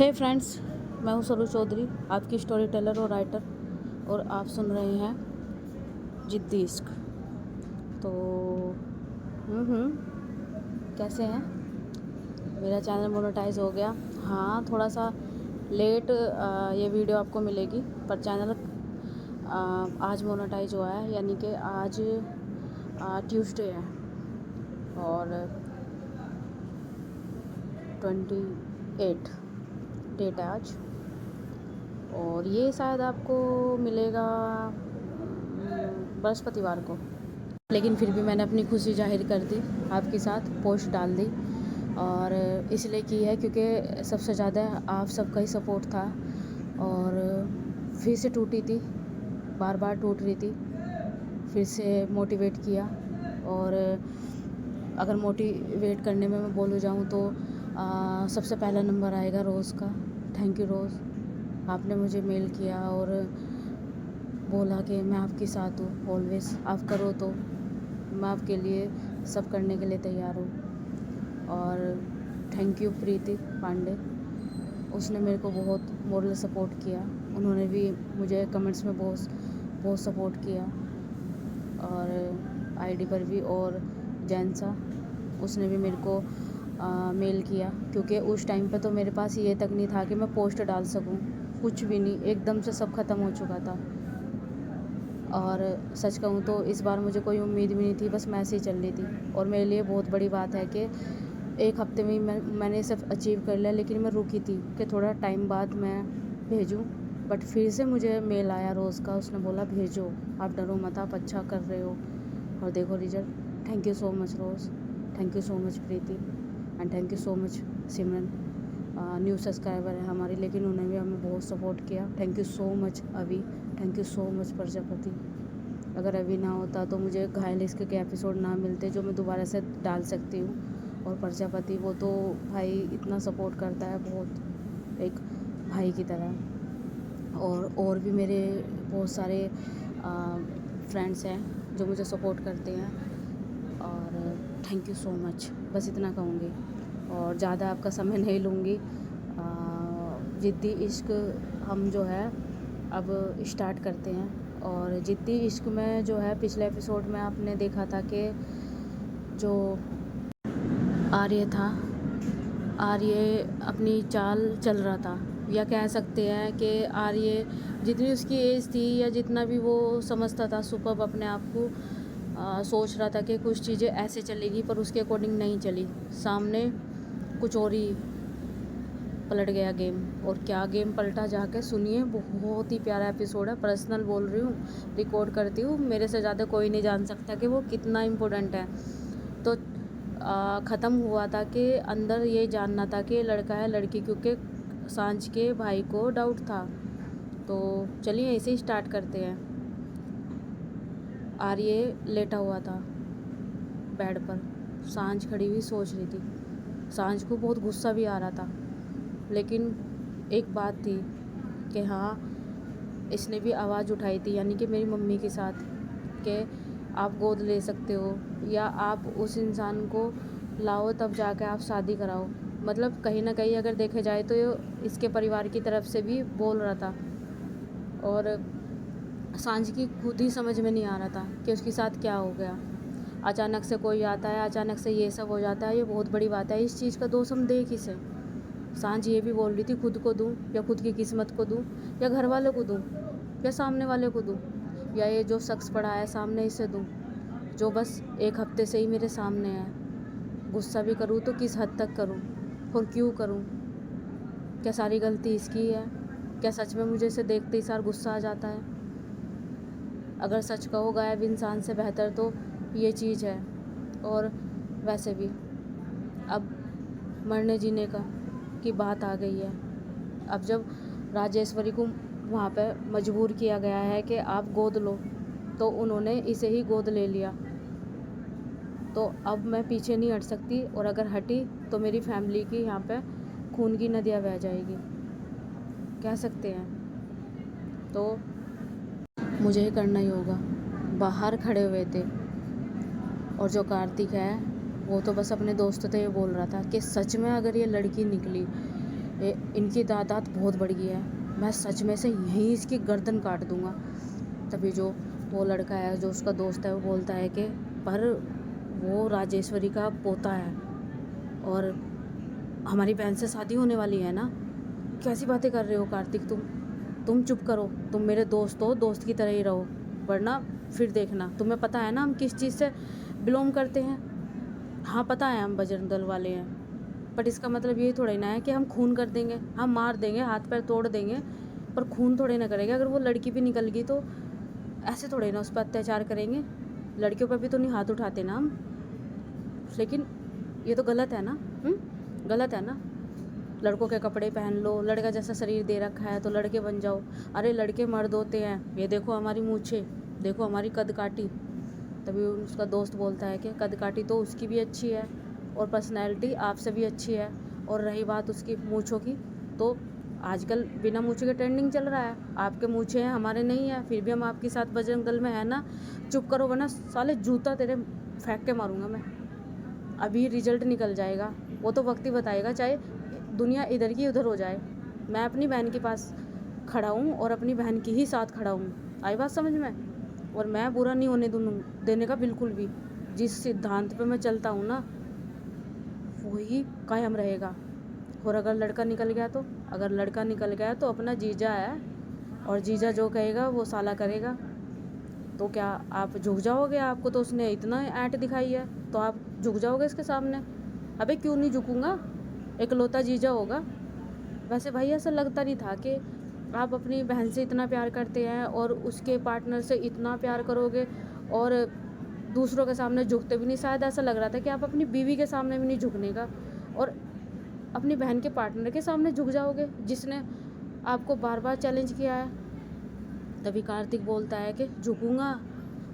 हे friends, मैं हूँ सरू चौधरी, आपकी स्टोरी टेलर और राइटर, और आप सुन रहे हैं जिद्दी इश्क। तो कैसे हैं? मेरा चैनल मोनेटाइज हो गया। हाँ, थोड़ा सा लेट ये वीडियो आपको मिलेगी, पर चैनल आज मोनेटाइज हुआ है, यानी कि आज ट्यूसडे है और 28 डेट है आज। और ये शायद आपको मिलेगा बृहस्पतिवार को, लेकिन फिर भी मैंने अपनी खुशी जाहिर कर दी, आपके साथ पोस्ट डाल दी। और इसलिए की है क्योंकि सबसे ज़्यादा आप सबका ही सपोर्ट था और फिर से टूटी थी, बार बार टूट रही थी, फिर से मोटिवेट किया। और अगर मोटिवेट करने में मैं बोलूँ जाऊँ तो सबसे पहला नंबर आएगा रोज़ का। थैंक यू रोज़, आपने मुझे मेल किया और बोला कि मैं आपके साथ हूँ ऑलवेज़, आप करो तो मैं आपके लिए सब करने के लिए तैयार हूँ। और थैंक यू प्रीति पांडे, उसने मेरे को बहुत मोरल सपोर्ट किया, उन्होंने भी मुझे कमेंट्स में बहुत सपोर्ट किया। और आईडी पर भी, और जैनसा उसने भी मेरे को मेल किया, क्योंकि उस टाइम पे तो मेरे पास ये तक नहीं था कि मैं पोस्ट डाल सकूं, कुछ भी नहीं, एकदम से सब ख़त्म हो चुका था। और सच कहूँ तो इस बार मुझे कोई उम्मीद भी नहीं थी, बस मैं ऐसे ही चल रही थी। और मेरे लिए बहुत बड़ी बात है कि एक हफ्ते में मैंने सब अचीव कर लिया, लेकिन मैं रुकी थी कि थोड़ा टाइम बाद मैं भेजूँ। बट फिर से मुझे मेल आया रोज़ का, उसने बोला भेजो, आप डरो मत, आप अच्छा कर रहे हो और देखो result. Thank you so much Rose, thank you so much Preeti, and thank you so much Simran. New subscriber है हमारी, लेकिन उन्होंने भी हमें बहुत सपोर्ट किया। Thank you so much Abhi, thank you so much Prajapati. अगर अभी ना होता तो मुझे घायल इश्क के एपिसोड ना मिलते जो मैं दोबारा से डाल सकती हूँ। और प्रजापति वो तो भाई इतना सपोर्ट करता है, बहुत एक भाई की तरह। और भी मेरे बहुत सारे फ्रेंड्स हैं जो मुझे सपोर्ट करते हैं, और थैंक यू सो मच, बस इतना कहूँगी और ज़्यादा आपका समय नहीं लूँगी। जिद्दी इश्क हम जो है अब स्टार्ट करते हैं। और जिद्दी इश्क में जो है पिछले एपिसोड में आपने देखा था कि जो आर्य था, आर्य अपनी चाल चल रहा था, या कह सकते हैं कि आर्य जितनी उसकी एज थी या जितना भी वो समझता था सुपर्ब अपने आप को, सोच रहा था कि कुछ चीज़ें ऐसे चलेगी, पर उसके अकॉर्डिंग नहीं चली, सामने कुछ और ही पलट गया गेम। और क्या गेम पलटा जाके सुनिए, बहुत ही प्यारा एपिसोड है। पर्सनल बोल रही हूँ, रिकॉर्ड करती हूँ, मेरे से ज़्यादा कोई नहीं जान सकता कि वो कितना इम्पोर्टेंट है। तो ख़त्म हुआ था कि अंदर ये जानना था कि लड़का है लड़की, क्योंकि सांझ के भाई को डाउट था। तो चलिए ऐसे ही स्टार्ट करते हैं। आर्य लेटा हुआ था बेड पर, सांझ खड़ी हुई सोच रही थी। सांझ को बहुत गुस्सा भी आ रहा था, लेकिन एक बात थी कि हाँ, इसने भी आवाज़ उठाई थी, यानी कि मेरी मम्मी के साथ, कि आप गोद ले सकते हो या आप उस इंसान को लाओ तब जाके आप शादी कराओ। मतलब कहीं ना कहीं अगर देखे जाए तो इसके परिवार की तरफ से भी बोल रहा था। और सांझ की खुद ही समझ में नहीं आ रहा था कि उसके साथ क्या हो गया। अचानक से कोई आता है, अचानक से ये सब हो जाता है, ये बहुत बड़ी बात है। इस चीज़ का दोष हम दे किसे? सांझ ये भी बोल रही थी, खुद को दूं या खुद की किस्मत को दूं या घर वालों को दूं या सामने वाले को दूं, या ये जो शख्स पड़ा है सामने इसे दूं, जो बस एक हफ्ते से ही मेरे सामने है। गुस्सा भी करूं तो किस हद तक करूं और क्यों करूं? क्या सारी गलती इसकी है? क्या सच में मुझे इसे देखते ही सार गुस्सा आ जाता है? अगर सच कहो गायब इंसान से बेहतर तो ये चीज़ है। और वैसे भी अब मरने जीने की बात आ गई है। अब जब राजेश्वरी को वहाँ पे मजबूर किया गया है कि आप गोद लो, तो उन्होंने इसे ही गोद ले लिया। तो अब मैं पीछे नहीं हट सकती, और अगर हटी तो मेरी फैमिली की यहाँ पे खून की नदियाँ बह जाएगी, कह सकते हैं। तो मुझे ही करना ही होगा। बाहर खड़े हुए थे, और जो कार्तिक है वो तो बस अपने दोस्तों से ये बोल रहा था कि सच में अगर ये लड़की निकली इनकी दादात बहुत बढ़ गई है, मैं सच में से यहीं इसकी गर्दन काट दूंगा। तभी जो वो लड़का है, जो उसका दोस्त है, वो बोलता है कि पर वो राजेश्वरी का पोता है और हमारी बहन से शादी होने वाली है ना। कैसी बातें कर रहे हो कार्तिक, तुम चुप करो, तुम मेरे दोस्त हो, दोस्त की तरह ही रहो, वरना फिर देखना। तुम्हें पता है ना हम किस चीज़ से बिलोंग करते हैं? हाँ पता है, हम बजरंग दल वाले हैं, बट इसका मतलब यही थोड़ा ही ना है कि हम खून कर देंगे, हम मार देंगे, हाथ पैर तोड़ देंगे, पर खून थोड़े ना करेंगे। अगर वो लड़की भी निकल गई तो ऐसे थोड़े ना उस पर अत्याचार करेंगे। लड़कियों पर भी तो नहीं हाथ उठाते ना हम। लेकिन ये तो गलत है ना, गलत है ना। लड़कों के कपड़े पहन लो, लड़का जैसा शरीर दे रखा है तो लड़के बन जाओ। अरे लड़के मर्द होते हैं, ये देखो हमारी मूछें, देखो हमारी कद काटी। तभी उसका दोस्त बोलता है कि कद काटी तो उसकी भी अच्छी है और पर्सनैलिटी आपसे भी अच्छी है, और रही बात उसकी मूँछों की, तो आजकल बिना मूँछों के ट्रेंडिंग चल रहा है। आपके मूँछें हैं, हमारे नहीं है, फिर भी हम आपके साथ बजरंग दल में है ना। चुप करो वरना साले जूता तेरे फेंक के मारूंगा मैं। अभी रिजल्ट निकल जाएगा, वो तो वक्त ही बताएगा, चाहे दुनिया इधर की उधर हो जाए। मैं अपनी बहन के पास खड़ा हूँ और अपनी बहन की ही साथ खड़ा हूँ। आई बात समझ में? और मैं बुरा नहीं होने देने का बिल्कुल भी। जिस सिद्धांत पे मैं चलता हूँ ना, वही कायम रहेगा। और अगर लड़का निकल गया तो, अगर लड़का निकल गया तो अपना जीजा है, और जीजा जो कहेगा वो साला करेगा। तो क्या आप झुक जाओगे? आपको तो उसने इतना ऐंठ दिखाई है तो आप झुक जाओगे इसके सामने? अबे क्यों नहीं झुकूंगा, इकलौता जीजा होगा। वैसे भाई ऐसा लगता नहीं था कि आप अपनी बहन से इतना प्यार करते हैं और उसके पार्टनर से इतना प्यार करोगे और दूसरों के सामने झुकते भी नहीं। शायद ऐसा लग रहा था कि आप अपनी बीवी के सामने भी नहीं झुकने का, और अपनी बहन के पार्टनर के सामने झुक जाओगे जिसने आपको बार बार चैलेंज किया है। तभी कार्तिक बोलता है कि झुकूंगा,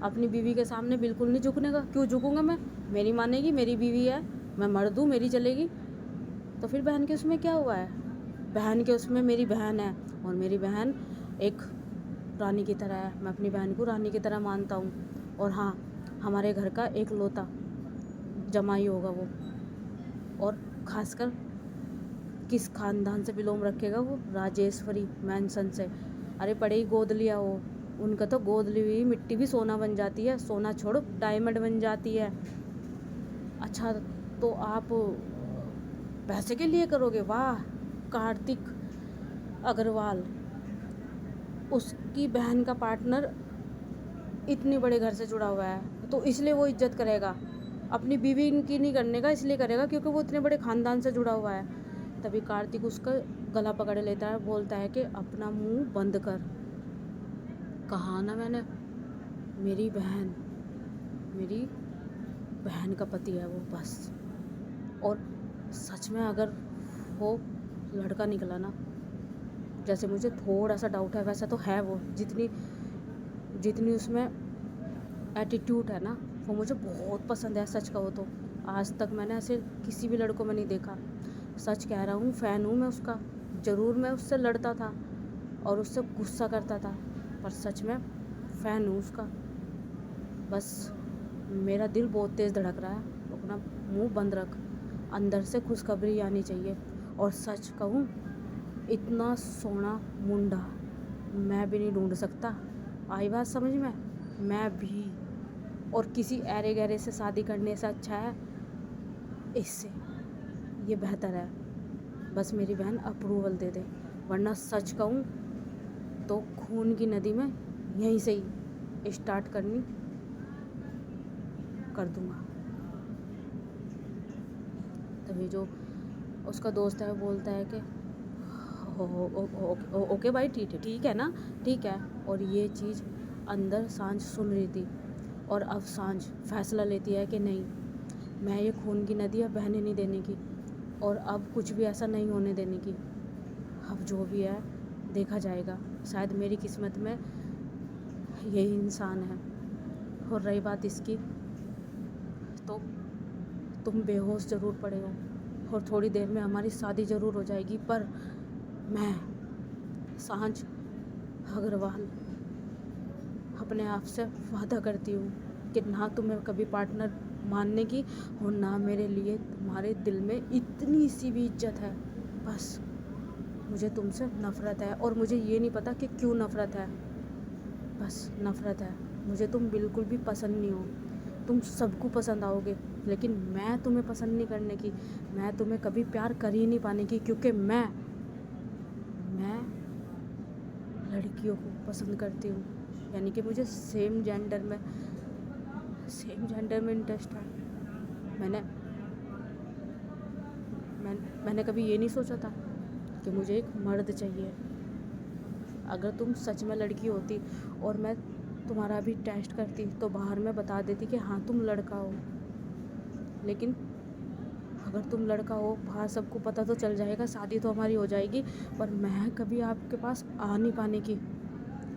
अपनी बीवी के सामने बिल्कुल नहीं झुकने का। क्यों झुकूंगा मैं? मेरी मानेगी, मेरी बीवी है, मैं मर्द हूँ, मेरी चलेगी। तो फिर बहन के उसमें क्या हुआ है? बहन के उसमें मेरी बहन है, और मेरी बहन एक रानी की तरह है। मैं अपनी बहन को रानी की तरह मानता हूँ। और हाँ, हमारे घर का एक लौता जमाई होगा वो, और खासकर किस खानदान से बिलोंग रखेगा वो? राजेश्वरी मैंसन से। अरे पड़े ही गोद लिया हो, उनका तो गोद ली हुई मिट्टी भी सोना बन जाती है, सोना छोड़ो डायमंड बन जाती है। अच्छा तो आप पैसे के लिए करोगे? वाह, कार्तिक अग्रवाल, उसकी बहन का पार्टनर इतनी बड़े घर से जुड़ा हुआ है तो इसलिए वो इज्जत करेगा। अपनी बीवी की नहीं करने का, इसलिए करेगा क्योंकि वो इतने बड़े खानदान से जुड़ा हुआ है। तभी कार्तिक उसका गला पकड़ लेता है, बोलता है कि अपना मुंह बंद कर। कहा ना मैंने, मेरी बहन का पति है वो, बस। और सच में अगर वो लड़का निकला ना, जैसे मुझे थोड़ा सा डाउट है, वैसा तो है वो, जितनी उसमें एटीट्यूड है ना, वो मुझे बहुत पसंद है। सच कहो तो आज तक मैंने ऐसे किसी भी लड़कों में नहीं देखा। सच कह रहा हूँ, फ़ैन हूँ मैं उसका। ज़रूर मैं उससे लड़ता था और उससे गुस्सा करता था, पर सच में फ़ैन हूँ उसका। बस मेरा दिल बहुत तेज़ धड़क रहा है। अपना मुंह बंद रख, अंदर से खुशखबरी आनी चाहिए। और सच कहूँ, इतना सोना मुंडा मैं भी नहीं ढूंढ सकता। आई बात समझ में? मैं भी। और किसी ऐरे गहरे से शादी करने से अच्छा है इससे, ये बेहतर है। बस मेरी बहन अप्रूवल दे दे, वरना सच कहूँ तो खून की नदी में यहीं से ही स्टार्ट करनी कर दूँगा। तभी जो उसका दोस्त है वो बोलता है कि ओके भाई, ठीक है ना, ठीक है। और ये चीज़ अंदर सांझ सुन रही थी, और अब सांझ फैसला लेती है कि नहीं, मैं ये खून की नदी अब बहने नहीं देने की, और अब कुछ भी ऐसा नहीं होने देने की। अब जो भी है देखा जाएगा, शायद मेरी किस्मत में यही इंसान है। और रही बात इसकी, तो तुम बेहोश ज़रूर पड़े हो और थोड़ी देर में हमारी शादी ज़रूर हो जाएगी, पर मैं सांझ अग्रवाल अपने आप से वादा करती हूँ कि ना तुम्हें कभी पार्टनर मानने की, और ना मेरे लिए तुम्हारे दिल में इतनी सी भी इज्जत है। बस मुझे तुमसे नफ़रत है और मुझे ये नहीं पता कि क्यों नफ़रत है, बस नफ़रत है। मुझे तुम बिल्कुल भी पसंद नहीं हो। तुम सबको पसंद आओगे, लेकिन मैं तुम्हें पसंद नहीं करने की, मैं तुम्हें कभी प्यार कर ही नहीं पाने की, क्योंकि मैं लड़कियों को पसंद करती हूँ। यानी कि मुझे सेम जेंडर में इंटरेस्ट है। मैंने मैंने कभी ये नहीं सोचा था कि मुझे एक मर्द चाहिए। अगर तुम सच में लड़की होती और मैं तुम्हारा भी टेस्ट करती तो बाहर में बता देती कि हाँ तुम लड़का हो। लेकिन अगर तुम लड़का हो, बाहर सबको पता तो चल जाएगा, शादी तो हमारी हो जाएगी, पर मैं कभी आपके पास आ नहीं पाने की,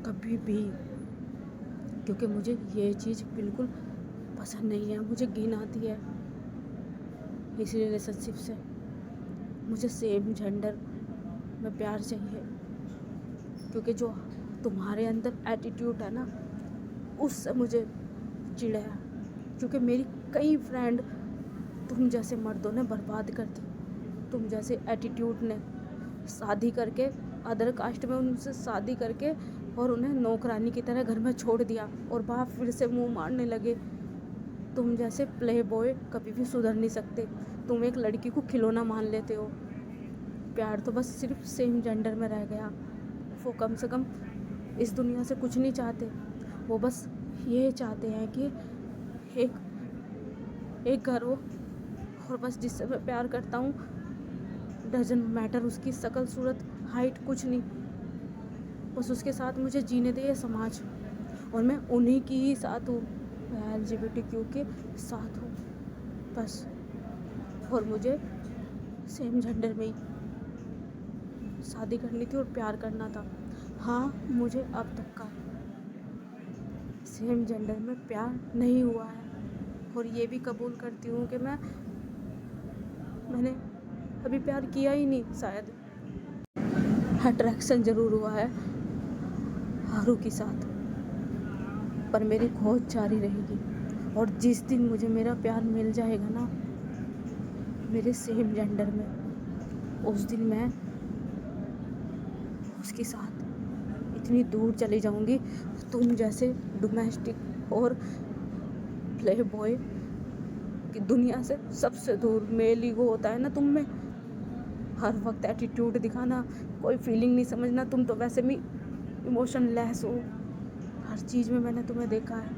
कभी भी, क्योंकि मुझे ये चीज़ बिल्कुल पसंद नहीं है। मुझे घिन आती है इस रिलेशनशिप से। मुझे सेम जेंडर में प्यार चाहिए, क्योंकि जो तुम्हारे अंदर एटीट्यूड है ना, उससे मुझे चिढ़ है। क्योंकि मेरी कई फ्रेंड तुम जैसे मर्दों ने बर्बाद कर दी, तुम जैसे एटीट्यूड ने शादी करके, अदर कास्ट में उनसे शादी करके और उन्हें नौकरानी की तरह घर में छोड़ दिया और बाप फिर से मुंह मारने लगे। तुम जैसे प्ले बॉय कभी भी सुधर नहीं सकते। तुम एक लड़की को खिलौना मान लेते हो। प्यार तो बस सिर्फ सेम जेंडर में रह गया। वो कम से कम इस दुनिया से कुछ नहीं चाहते, वो बस ये चाहते हैं कि एक घर हो, और बस जिससे मैं प्यार करता हूँ, डजंट मैटर उसकी शक्ल सूरत हाइट, कुछ नहीं, बस उसके साथ मुझे जीने दे ये समाज, और मैं उन्हीं की ही साथ हूँ, मैं LGBTQ के साथ हूँ बस। और मुझे सेम जेंडर में ही शादी करनी थी और प्यार करना था। हाँ, मुझे अब तक का सेम जेंडर में प्यार नहीं हुआ है, और ये भी कबूल करती हूँ कि मैंने अभी प्यार किया ही नहीं शायद। अट्रैक्शन ज़रूर हुआ है हारू के साथ, पर मेरी खोज जारी रहेगी। और जिस दिन मुझे मेरा प्यार मिल जाएगा ना, मेरे सेम जेंडर में, उस दिन मैं उसके साथ इतनी दूर चली जाऊंगी, तुम जैसे डोमेस्टिक और प्ले बॉय की दुनिया से सबसे दूर। मेल ईगो होता है ना तुम में, हर वक्त एटीट्यूड दिखाना, कोई फीलिंग नहीं समझना, तुम तो वैसे भी इमोशन लेस हो। हर चीज़ में मैंने तुम्हें देखा है,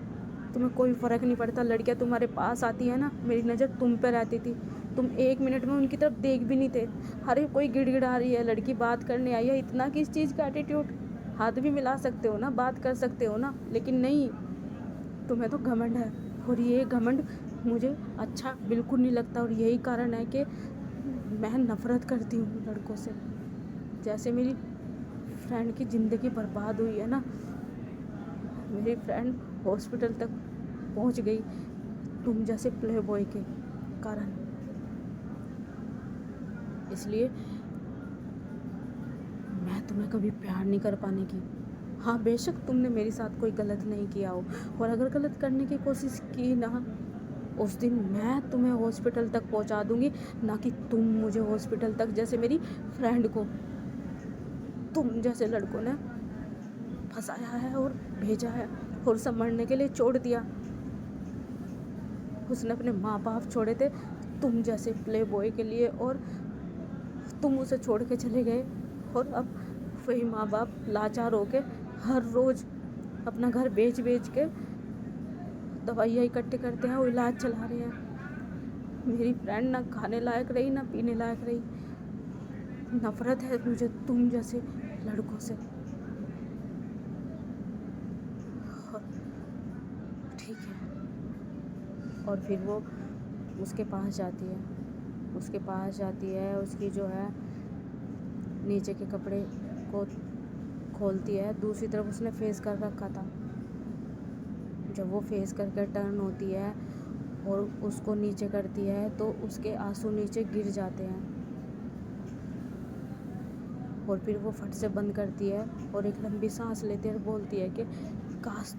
तुम्हें कोई फ़र्क नहीं पड़ता। लड़कियां तुम्हारे पास आती है ना, मेरी नज़र तुम पे रहती थी, तुम 1 मिनट में उनकी तरफ देख भी नहीं थे। अरे कोई गिड़गिड़ा रही है, लड़की बात करने आई है, इतना किस चीज़ का एटीट्यूड, हाथ भी मिला सकते हो ना, बात कर सकते हो ना, लेकिन नहीं, तुम्हें तो घमंड है। और ये घमंड मुझे अच्छा बिल्कुल नहीं लगता, और यही कारण है कि मैं नफ़रत करती हूँ लड़कों से। जैसे मेरी फ्रेंड की ज़िंदगी बर्बाद हुई है ना, मेरी फ्रेंड हॉस्पिटल तक पहुंच गई तुम जैसे प्ले बॉय के कारण। इसलिए मैं तुम्हें कभी प्यार नहीं कर पाने की। हाँ, बेशक तुमने मेरे साथ कोई गलत नहीं किया हो, और अगर गलत करने की कोशिश की ना, उस दिन मैं तुम्हें हॉस्पिटल तक पहुंचा दूंगी, ना कि तुम मुझे हॉस्पिटल तक। जैसे मेरी फ्रेंड को तुम जैसे लड़कों ने फंसाया है और भेजा है और सब मरने के लिए छोड़ दिया। उसने अपने माँ बाप छोड़े थे तुम जैसे प्ले बॉय के लिए, और तुम उसे छोड़ के चले गए, और अब वही माँ बाप लाचार होके हर रोज़ अपना घर बेच बेच के दवाइयाँ इकट्ठे करते हैं और इलाज चला रहे हैं। मेरी फ्रेंड ना खाने लायक रही, ना पीने लायक रही। नफ़रत है मुझे तुम जैसे लड़कों से। और ठीक है, और फिर वो उसके पास जाती है, उसकी जो है नीचे के कपड़े को खोलती है। दूसरी तरफ उसने फेस कर रखा था। जब वो फेस करके टर्न होती है और उसको नीचे करती है, तो उसके आंसू नीचे गिर जाते हैं, और फिर वो फट से बंद करती है और एक लंबी सांस लेती है और बोलती है कि काश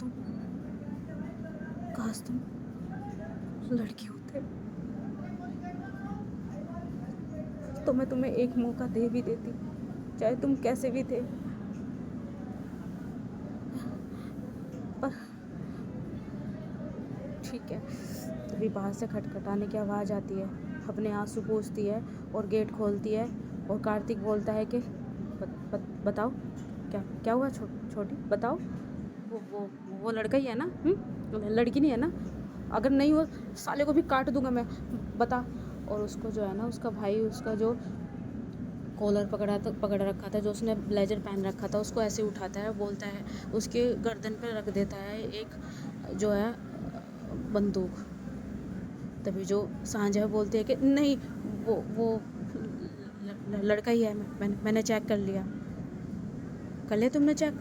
तुम लड़की होते तो मैं तुम्हें एक मौका दे भी देती, चाहे तुम कैसे भी थे, पर ठीक है। तभी बाहर से खटखटाने की आवाज़ आती है, अपने आंसू पोंछती है और गेट खोलती है। और कार्तिक बोलता है कि बताओ क्या क्या हुआ छोटी, बताओ। वो लड़का ही है ना? लड़की नहीं है ना? अगर नहीं हो साले को भी काट दूंगा मैं, बता। और उसको जो है ना, उसका भाई उसका जो कॉलर पकड़ रखा था, जो उसने ब्लेजर पहन रखा था, उसको ऐसे उठाता है, बोलता है, उसके गर्दन पे रख देता है एक जो है बंदूक। तभी जो सांझ है बोलती है कि नहीं, वो लड़का ही है, मैंने चेक कर लिया। कर लिया तुमने चेक?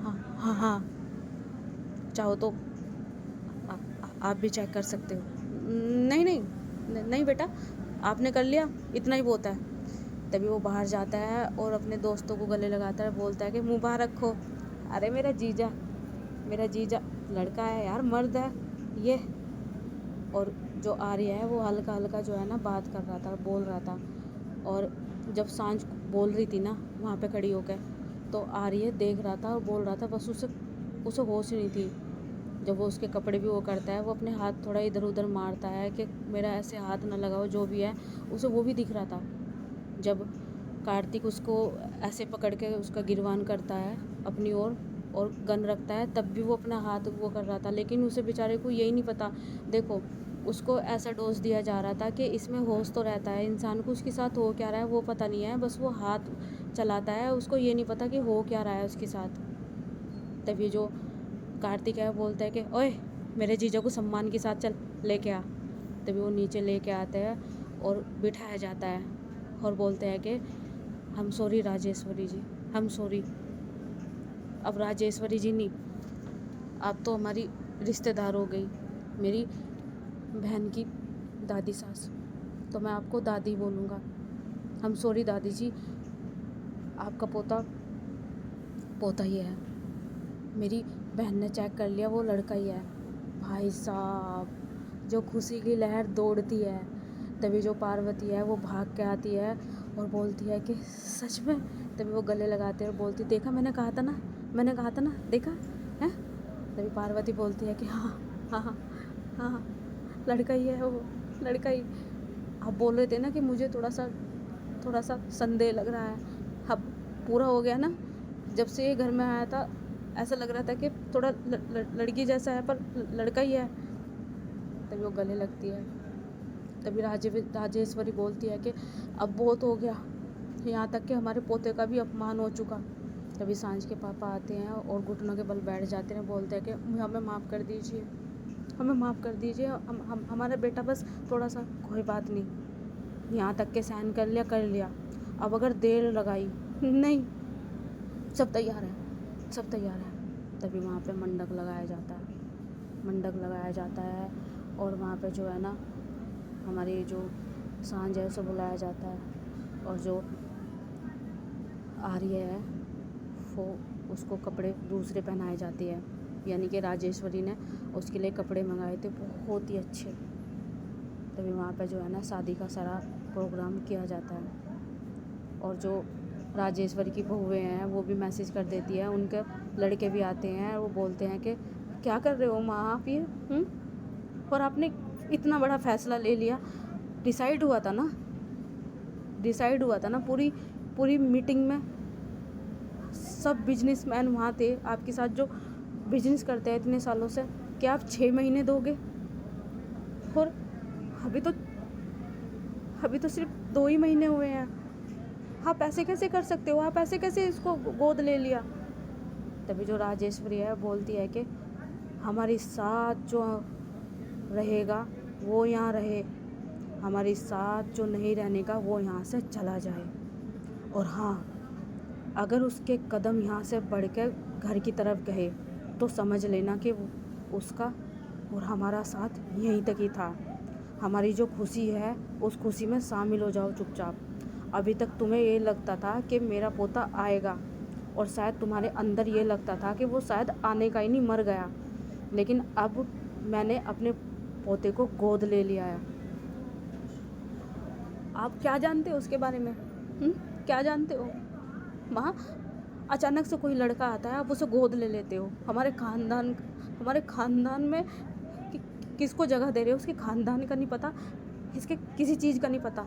हाँ हाँ हाँ, चाहो तो आप भी चेक कर सकते हो। नहीं नहीं नहीं बेटा, आपने कर लिया, इतना ही बहुत है। तभी वो बाहर जाता है और अपने दोस्तों को गले लगाता है, बोलता है कि मुँह बाहर रखो। अरे मेरा जीजा लड़का है यार, मर्द है ये। और जो आर्य है वो हल्का हल्का जो है ना बात कर रहा था, बोल रहा था। और जब सांझ बोल रही थी ना वहाँ पे खड़ी होकर, तो आर्य देख रहा था और बोल रहा था, बस उसे होश नहीं थी। जब वो उसके कपड़े भी वो करता है, वो अपने हाथ थोड़ा इधर उधर मारता है कि मेरा ऐसे हाथ ना लगाओ, जो भी है उसे वो भी दिख रहा था। जब कार्तिक उसको ऐसे पकड़ के उसका गिरवान करता है अपनी ओर और गन रखता है, तब भी वो अपना हाथ वो कर रहा था। लेकिन उसे बेचारे को यही नहीं पता, देखो उसको ऐसा डोज दिया जा रहा था कि इसमें होश तो रहता है इंसान को, उसके साथ हो क्या रहा है वो पता नहीं है, बस वो हाथ चलाता है, उसको ये नहीं पता कि हो क्या रहा है उसके साथ। तभी जो कार्तिक है बोलता है कि ओए मेरे जीजा को सम्मान के साथ चल लेके आ। तभी वो नीचे लेके आते हैं और बिठाया जाता है और बोलते हैं कि हम सॉरी राजेश्वरी जी, हम सॉरी। अब राजेश्वरी जी नहीं, आप तो हमारी रिश्तेदार हो गई, मेरी बहन की दादी सास, तो मैं आपको दादी बोलूँगा। हम सॉरी दादी जी, आपका पोता ही है, मेरी बहन ने चेक कर लिया, वो लड़का ही है। भाई साहब, जो खुशी की लहर दौड़ती है। तभी जो पार्वती है वो भाग के आती है और बोलती है कि सच में। तभी वो गले लगाते हैं और बोलती, देखा मैंने कहा था ना, देखा है। तभी पार्वती बोलती है कि हाँ हाँ हाँ हाँ हाँ, लड़का ही है वो, लड़का ही। आप बोल रहे थे ना कि मुझे थोड़ा सा संदेह लग रहा है, अब पूरा हो गया ना। जब से ये घर में आया था ऐसा लग रहा था कि थोड़ा लड़की जैसा है, पर लड़का ही है। तभी वो गले लगती है। तभी राजेश्वरी बोलती है कि अब बहुत हो गया, यहाँ तक कि हमारे पोते का भी अपमान हो चुका। तभी सांझ के पापा आते हैं और घुटनों के बल बैठ जाते हैं, बोलते हैं कि हमें माफ़ कर दीजिए, हमें माफ़ कर दीजिए, हमारा बेटा बस थोड़ा सा, कोई बात नहीं, यहाँ तक के सहन कर लिया, अब अगर देर लगाई नहीं, सब तैयार है। तभी वहाँ पे मंडप लगाया जाता है और वहाँ पे जो है ना हमारी जो सांझ है उसे बुलाया जाता है। और जो आर्य है वो उसको कपड़े दूसरे पहनाए जाते हैं, यानी कि राजेश्वरी ने उसके लिए कपड़े मंगाए थे बहुत ही अच्छे। तभी वहाँ पे जो है ना शादी का सारा प्रोग्राम किया जाता है। और जो राजेश्वरी की बहुएँ हैं वो भी मैसेज कर देती है, उनके लड़के भी आते हैं और वो बोलते हैं कि क्या कर रहे हो माँ आप ये, और आपने इतना बड़ा फैसला ले लिया, डिसाइड हुआ था ना पूरी मीटिंग में सब बिजनेसमैन वहाँ थे आपके साथ, जो बिजनेस करते हैं इतने सालों से, क्या आप 6 महीने दोगे? और अभी तो सिर्फ 2 ही महीने हुए हैं, आप ऐसे कैसे कर सकते हो? आप ऐसे कैसे इसको गोद ले लिया? तभी जो राजेश्वरी है बोलती है कि हमारे साथ जो रहेगा वो यहाँ रहे, हमारे साथ जो नहीं रहने का वो यहाँ से चला जाए। और हाँ, अगर उसके कदम यहाँ से बढ़ के घर की तरफ गए तो समझ लेना कि उसका और हमारा साथ यहीं तक ही था। हमारी जो खुशी है उस खुशी में शामिल हो जाओ चुपचाप। अभी तक तुम्हें ये लगता था कि मेरा पोता आएगा, और शायद तुम्हारे अंदर ये लगता था कि वो शायद आने का ही नहीं, मर गया, लेकिन अब मैंने अपने पोते को गोद ले लिया है। आप क्या जानते हो उसके बारे में? क्या जानते हो? माँ, अचानक से कोई लड़का आता है, आप उसे गोद ले लेते हो। हमारे खानदान में किसको जगह दे रहे हो, उसके खानदान का नहीं पता, इसके किसी चीज़ का नहीं पता।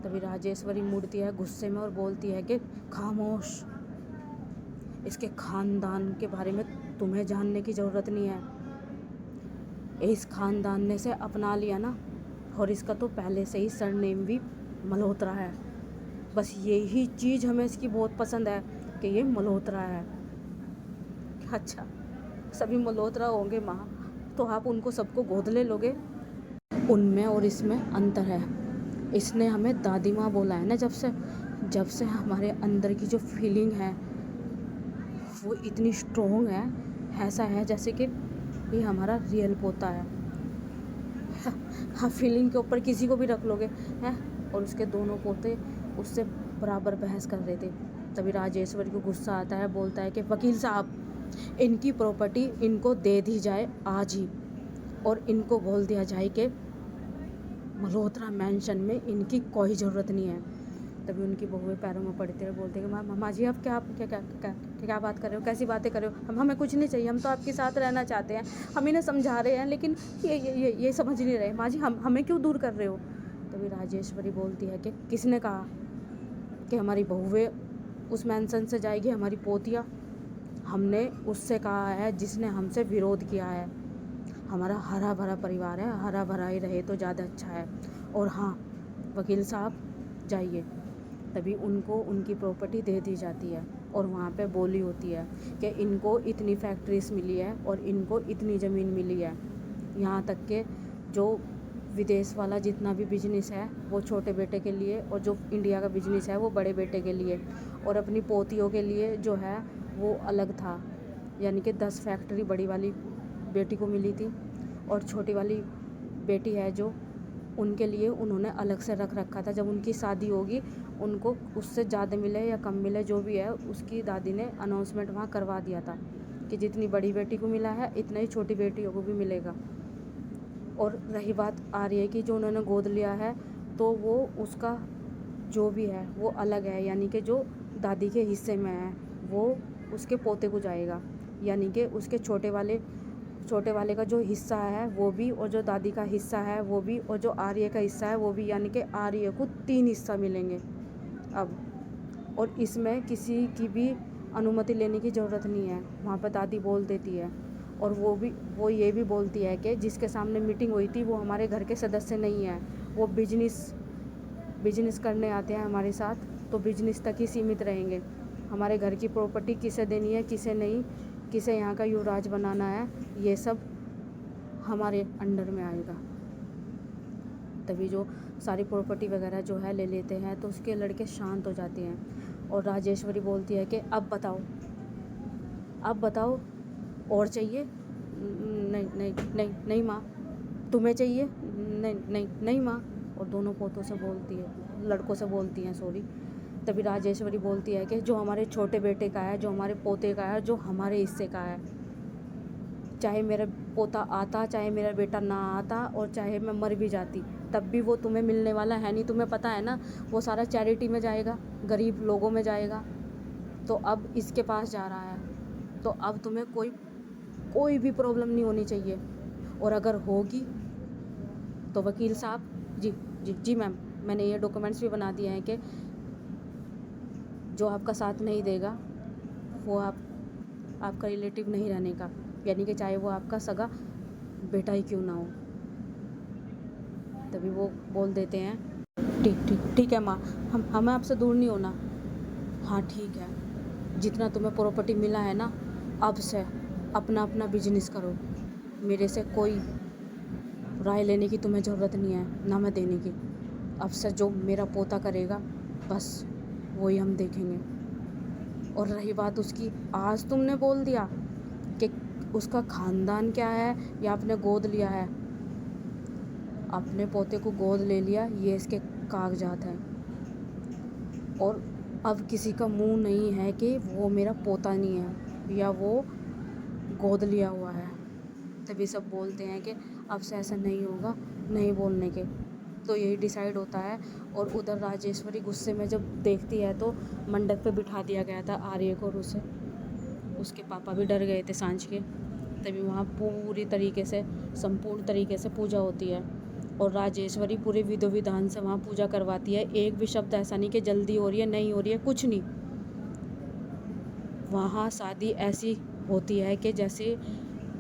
तभी राजेश्वरी मुड़ती है गुस्से में और बोलती है कि खामोश, इसके खानदान के बारे में तुम्हें जानने की ज़रूरत नहीं है। इस खानदान ने से अपना लिया ना, और इसका तो पहले से ही सरनेम भी मल्होत्रा है। बस यही चीज़ हमें इसकी बहुत पसंद है कि ये मल्होत्रा है। अच्छा, सभी मल्होत्रा होंगे माँ, तो आप उनको सबको गोद ले लोगे? उनमें और इसमें अंतर है। इसने हमें दादी माँ बोला है ना, जब से हमारे अंदर की जो फीलिंग है वो इतनी स्ट्रॉन्ग है, ऐसा है जैसे कि ये हमारा रियल पोता है। हाँ, फीलिंग के ऊपर किसी को भी रख लोगे हैं। और उसके दोनों पोते उससे बराबर बहस कर रहे थे। तभी राजेश्वरी को गुस्सा आता है, बोलता है कि वकील साहब, इनकी प्रॉपर्टी इनको दे दी जाए आज ही, और इनको बोल दिया जाए कि मल्होत्रा मैंशन में इनकी कोई ज़रूरत नहीं है। तभी उनकी बहुएं पैरों में पड़ते हैं, बोलते हैं कि मामा जी, आप क्या बात कर रहे हो, कैसी बातें कर रहे हो? हमें कुछ नहीं चाहिए, हम तो आपके साथ रहना चाहते हैं। हम इन्हें समझा रहे हैं, लेकिन ये समझ नहीं रहे। माँ जी, हमें क्यों दूर कर रहे हो? तभी राजेश्वरी बोलती है कि किसने कहा कि हमारी बहुएं उस मैंशन से जाएगी, हमारी पोतियाँ? हमने उससे कहा है जिसने हमसे विरोध किया है। हमारा हरा भरा परिवार है, हरा भरा ही रहे तो ज़्यादा अच्छा है। और हाँ वकील साहब, जाइए। तभी उनको उनकी प्रॉपर्टी दे दी जाती है, और वहाँ पे बोली होती है कि इनको इतनी फैक्ट्रीज मिली है और इनको इतनी ज़मीन मिली है। यहाँ तक के जो विदेश वाला जितना भी बिजनेस है वो छोटे बेटे के लिए, और जो इंडिया का बिजनेस है वो बड़े बेटे के लिए, और अपनी पोतियों के लिए जो है वो अलग था। यानी कि 10 फैक्ट्री बड़ी वाली बेटी को मिली थी, और छोटी वाली बेटी है जो, उनके लिए उन्होंने अलग से रख रखा था। जब उनकी शादी होगी उनको उससे ज़्यादा मिले या कम मिले जो भी है, उसकी दादी ने अनाउंसमेंट वहाँ करवा दिया था कि जितनी बड़ी बेटी को मिला है इतना ही छोटी बेटियों को भी मिलेगा। और रही बात आ रही है कि जो उन्होंने गोद लिया है, तो वो उसका जो भी है वो अलग है, यानी कि जो दादी के हिस्से में है वो उसके पोते को जाएगा। यानी कि उसके छोटे वाले का जो हिस्सा है वो भी, और जो दादी का हिस्सा है वो भी, और जो आर्य का हिस्सा है वो भी, यानी कि आर्य को 3 हिस्सा मिलेंगे अब। और इसमें किसी की भी अनुमति लेने की ज़रूरत नहीं है, वहाँ पर दादी बोल देती है। और वो ये भी बोलती है कि जिसके सामने मीटिंग हुई थी वो हमारे घर के सदस्य नहीं है, वो बिजनेस करने आते हैं हमारे साथ, तो बिजनेस तक ही सीमित रहेंगे। हमारे घर की प्रॉपर्टी किसे देनी है, किसे नहीं, किसे यहाँ का युवराज बनाना है, ये सब हमारे अंडर में आएगा। तभी जो सारी प्रॉपर्टी वगैरह जो है ले लेते हैं, तो उसके लड़के शांत हो जाते हैं। और राजेश्वरी बोलती है कि अब बताओ और चाहिए? नहीं नहीं नहीं नहीं माँ। तुम्हें चाहिए? नहीं माँ। और दोनों लड़कों से बोलती हैं सॉरी। तभी राजेश्वरी बोलती है कि जो हमारे छोटे बेटे का है, जो हमारे पोते का है, जो हमारे हिस्से का है, चाहे मेरा पोता आता, चाहे मेरा बेटा ना आता, और चाहे मैं मर भी जाती, तब भी वो तुम्हें मिलने वाला है नहीं। तुम्हें पता है ना, वो सारा चैरिटी में जाएगा, गरीब लोगों में जाएगा। तो अब इसके पास जा रहा है, तो अब तुम्हें कोई भी प्रॉब्लम नहीं होनी चाहिए। और अगर होगी तो वकील साहब जी मैम, मैंने ये डॉक्यूमेंट्स भी बना दिए हैं कि जो आपका साथ नहीं देगा वो आपका रिलेटिव नहीं रहने का, यानी कि चाहे वो आपका सगा बेटा ही क्यों ना हो। तभी वो बोल देते हैं ठीक है माँ, हमें आपसे दूर नहीं होना। हाँ ठीक है, जितना तुम्हें प्रॉपर्टी मिला है ना, अब से अपना बिजनेस करो। मेरे से कोई राय लेने की तुम्हें ज़रूरत नहीं है, ना मैं देने की। अब से जो मेरा पोता करेगा बस वही हम देखेंगे। और रही बात उसकी, आज तुमने बोल दिया कि उसका ख़ानदान क्या है या आपने गोद लिया है, अपने पोते को गोद ले लिया, ये इसके कागजात हैं। और अब किसी का मुंह नहीं है कि वो मेरा पोता नहीं है या वो गोद लिया हुआ है। तभी सब बोलते हैं कि अब से ऐसा नहीं होगा, नहीं बोलने के। तो यही डिसाइड होता है। और उधर राजेश्वरी गुस्से में जब देखती है तो मंडप पे बिठा दिया गया था आर्य को, और उसे उसके पापा भी डर गए थे सांझ के। तभी वहाँ पूरी तरीके से, संपूर्ण तरीके से पूजा होती है और राजेश्वरी पूरे विधि विधान से वहाँ पूजा करवाती है। एक भी शब्द ऐसा नहीं कि जल्दी हो रही है, नहीं हो रही है, कुछ नहीं। वहाँ शादी ऐसी होती है कि जैसे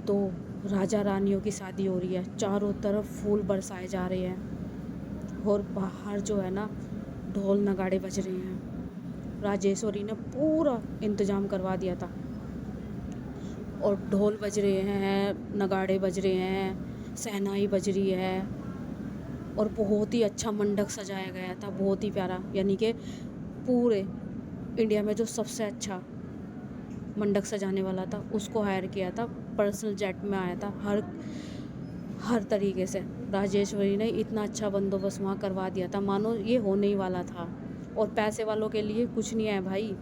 तो राजा रानियों की शादी हो रही है। चारों तरफ फूल बरसाए जा रहे हैं और बाहर जो है ना ढोल नगाड़े बज रहे हैं। राजेश्वरी ने पूरा इंतजाम करवा दिया था और ढोल बज रहे हैं, नगाड़े बज रहे हैं, शहनाई बज रही है और बहुत ही अच्छा मंडप सजाया गया था, बहुत ही प्यारा। यानी कि पूरे इंडिया में जो सबसे अच्छा मंडप सजाने वाला था उसको हायर किया था, पर्सनल जेट में आया था। हर तरीके से राजेश्वरी ने इतना अच्छा बंदोबस्त वहाँ करवा दिया था, मानो ये होने ही वाला था। और पैसे वालों के लिए कुछ नहीं है भाई,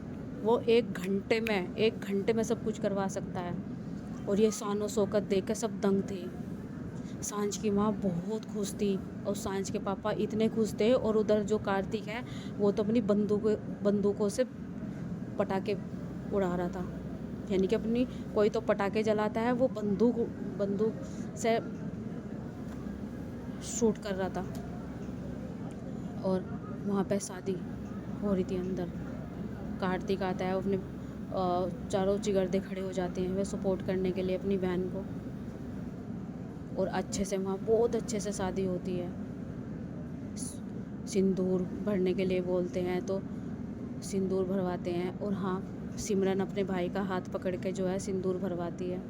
वो एक घंटे में सब कुछ करवा सकता है। और ये शानो शौकत देख कर सब दंग थे। सांझ की माँ बहुत खुश थी और सांझ के पापा इतने खुश थे। और उधर जो कार्तिक है वो तो अपनी बंदूकों से पटाखे उड़ा रहा था। यानी कि अपनी, कोई तो पटाखे जलाता है, वो बंदूक से शूट कर रहा था। और वहाँ पे शादी हो रही थी अंदर। कार्तिक आता है, अपने चारों चिगर्दे खड़े हो जाते हैं वे सपोर्ट करने के लिए अपनी बहन को। और अच्छे से वहाँ बहुत अच्छे से शादी होती है। सिंदूर भरने के लिए बोलते हैं तो सिंदूर भरवाते हैं। और हाँ, सिमरन अपने भाई का हाथ पकड़ के जो है सिंदूर भरवाती है।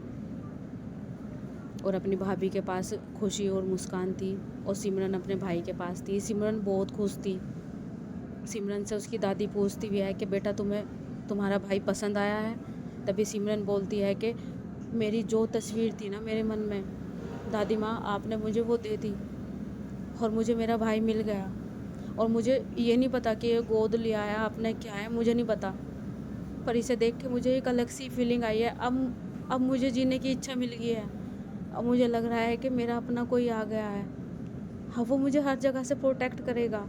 और अपनी भाभी के पास खुशी और मुस्कान थी और सिमरन अपने भाई के पास थी। सिमरन बहुत खुश थी। सिमरन से उसकी दादी पूछती भी है कि बेटा तुम्हारा भाई पसंद आया है? तभी सिमरन बोलती है कि मेरी जो तस्वीर थी ना मेरे मन में, दादी माँ आपने मुझे वो दे दी और मुझे मेरा भाई मिल गया। और मुझे ये नहीं पता कि ये गोद लिया है आपने, क्या है मुझे नहीं पता, पर इसे देख के मुझे एक अलग सी फीलिंग आई है। अब मुझे जीने की इच्छा मिल गई है। अब मुझे लग रहा है कि मेरा अपना कोई आ गया है। हाँ, वो मुझे हर जगह से प्रोटेक्ट करेगा।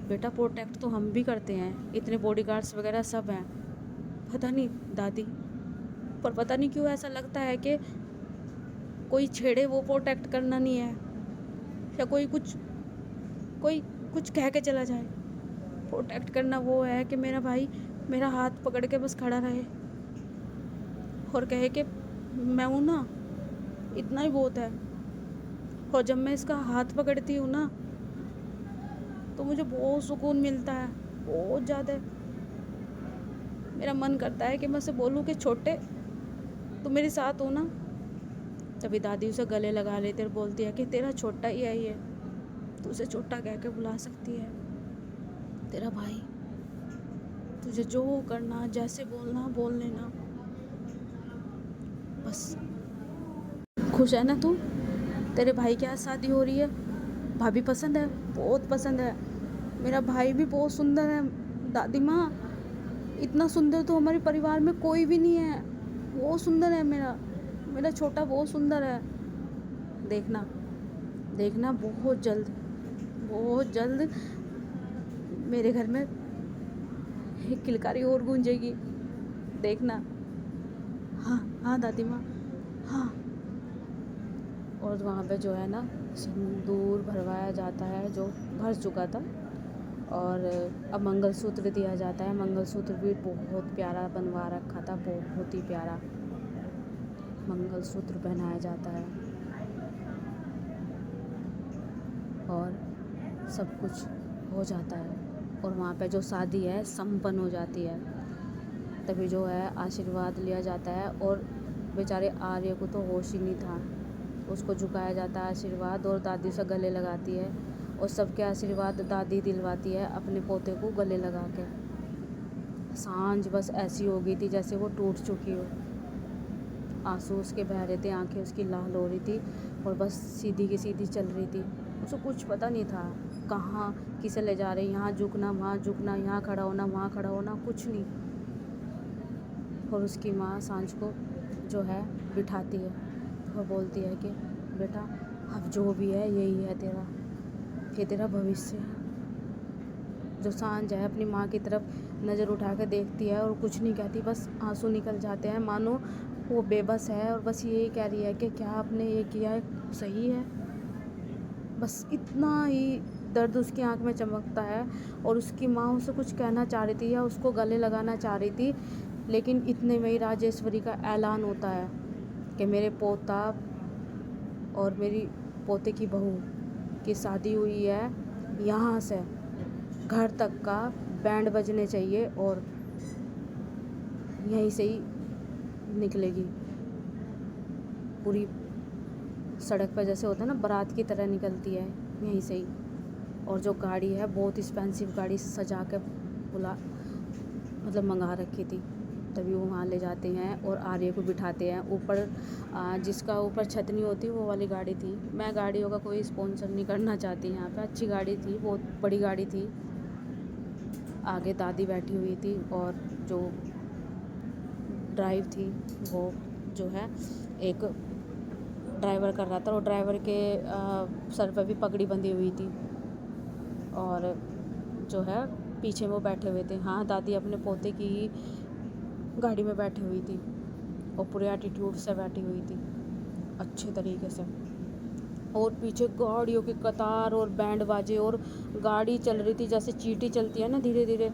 बेटा प्रोटेक्ट तो हम भी करते हैं, इतने बॉडीगार्ड्स वगैरह सब हैं। पता नहीं दादी, पर पता नहीं क्यों ऐसा लगता है कि कोई छेड़े वो प्रोटेक्ट करना नहीं है, या कोई कुछ कह के चला जाए। प्रोटेक्ट करना वो है कि मेरा भाई मेरा हाथ पकड़ के बस खड़ा रहे और कहे कि मैं हूँ ना, इतना ही बहुत है। और जब मैं इसका हाथ पकड़ती हूँ ना तो मुझे बहुत सुकून मिलता है, बहुत ज़्यादा। मेरा मन करता है कि मैं उसे बोलूँ कि छोटे तुम मेरे साथ हो ना। तभी दादी उसे गले लगा लेती और बोलती है कि तेरा छोटा ही है ये, तू उसे छोटा कह के बुला सकती है। तेरा भाई, तुझे जो करना, जैसे बोलना बोल लेना, बस खुश है ना तू? तेरे भाई के साथ शादी हो रही है, भाभी पसंद है? बहुत पसंद है। मेरा भाई भी बहुत सुंदर है दादी माँ, इतना सुंदर तो हमारे परिवार में कोई भी नहीं है। बहुत सुंदर है मेरा छोटा, बहुत सुंदर है। देखना देखना, बहुत जल्द मेरे घर में एक किलकारी और गूंजेगी, देखना। हाँ हाँ दादी माँ, हाँ। और वहाँ पे जो है ना सिंदूर भरवाया जाता है, जो भर चुका था। और अब मंगलसूत्र दिया जाता है। मंगलसूत्र भी बहुत प्यारा बनवा रखा था, बहुत ही प्यारा मंगलसूत्र पहनाया जाता है। और सब कुछ हो जाता है और वहाँ पे जो शादी है संपन्न हो जाती है। तभी जो है आशीर्वाद लिया जाता है। और बेचारे आर्य को तो होश ही नहीं था, उसको झुकाया जाता है आशीर्वाद, और दादी से गले लगाती है और सबके आशीर्वाद दादी दिलवाती है अपने पोते को गले लगा के। सांझ बस ऐसी हो गई थी जैसे वो टूट चुकी हो। आंसू उसके बह रहे थे, आंखें उसकी लाल हो रही थी और बस सीधी की सीधी चल रही थी। उसको कुछ पता नहीं था कहाँ किसे ले जा रहे, यहाँ झुकना वहाँ झुकना, यहाँ खड़ा होना वहाँ खड़ा होना, कुछ नहीं। और उसकी माँ सांझ को जो है बिठाती है, वो बोलती है कि बेटा अब जो भी है यही है तेरा, ये तेरा भविष्य है। जो सांझ है अपनी माँ की तरफ नज़र उठा कर देखती है और कुछ नहीं कहती, बस आंसू निकल जाते हैं, मानो वो बेबस है और बस यही कह रही है कि क्या आपने ये किया है सही है। बस इतना ही दर्द उसकी आंख में चमकता है। और उसकी माँ उसे कुछ कहना चाह रही थी या उसको गले लगाना चाह रही थी, लेकिन इतने में ही राजेश्वरी का ऐलान होता है कि मेरे पोता और मेरी पोते की बहू की शादी हुई है, यहाँ से घर तक का बैंड बजने चाहिए और यहीं से ही निकलेगी। पूरी सड़क पर जैसे होता है ना, बारात की तरह निकलती है यहीं से ही। और जो गाड़ी है बहुत एक्सपेंसिव गाड़ी सजा के मंगा रखी थी। तभी वो वहाँ ले जाते हैं और आर्य को बिठाते हैं ऊपर। जिसका ऊपर छत नहीं होती वो वाली गाड़ी थी। मैं गाड़ियों का कोई स्पॉन्सर नहीं करना चाहती यहाँ पे। अच्छी गाड़ी थी, बहुत बड़ी गाड़ी थी। आगे दादी बैठी हुई थी और जो ड्राइव थी वो जो है एक ड्राइवर कर रहा था और ड्राइवर के सर पर भी पगड़ी बंधी हुई थी और जो है पीछे वो बैठे हुए थे। हाँ, दादी अपने पोते की ही गाड़ी में बैठी हुई थी और पूरे एटीट्यूड से बैठी हुई थी अच्छे तरीके से। और पीछे गाड़ियों की कतार और बैंड बाजे और गाड़ी चल रही थी जैसे चींटी चलती है ना, धीरे धीरे,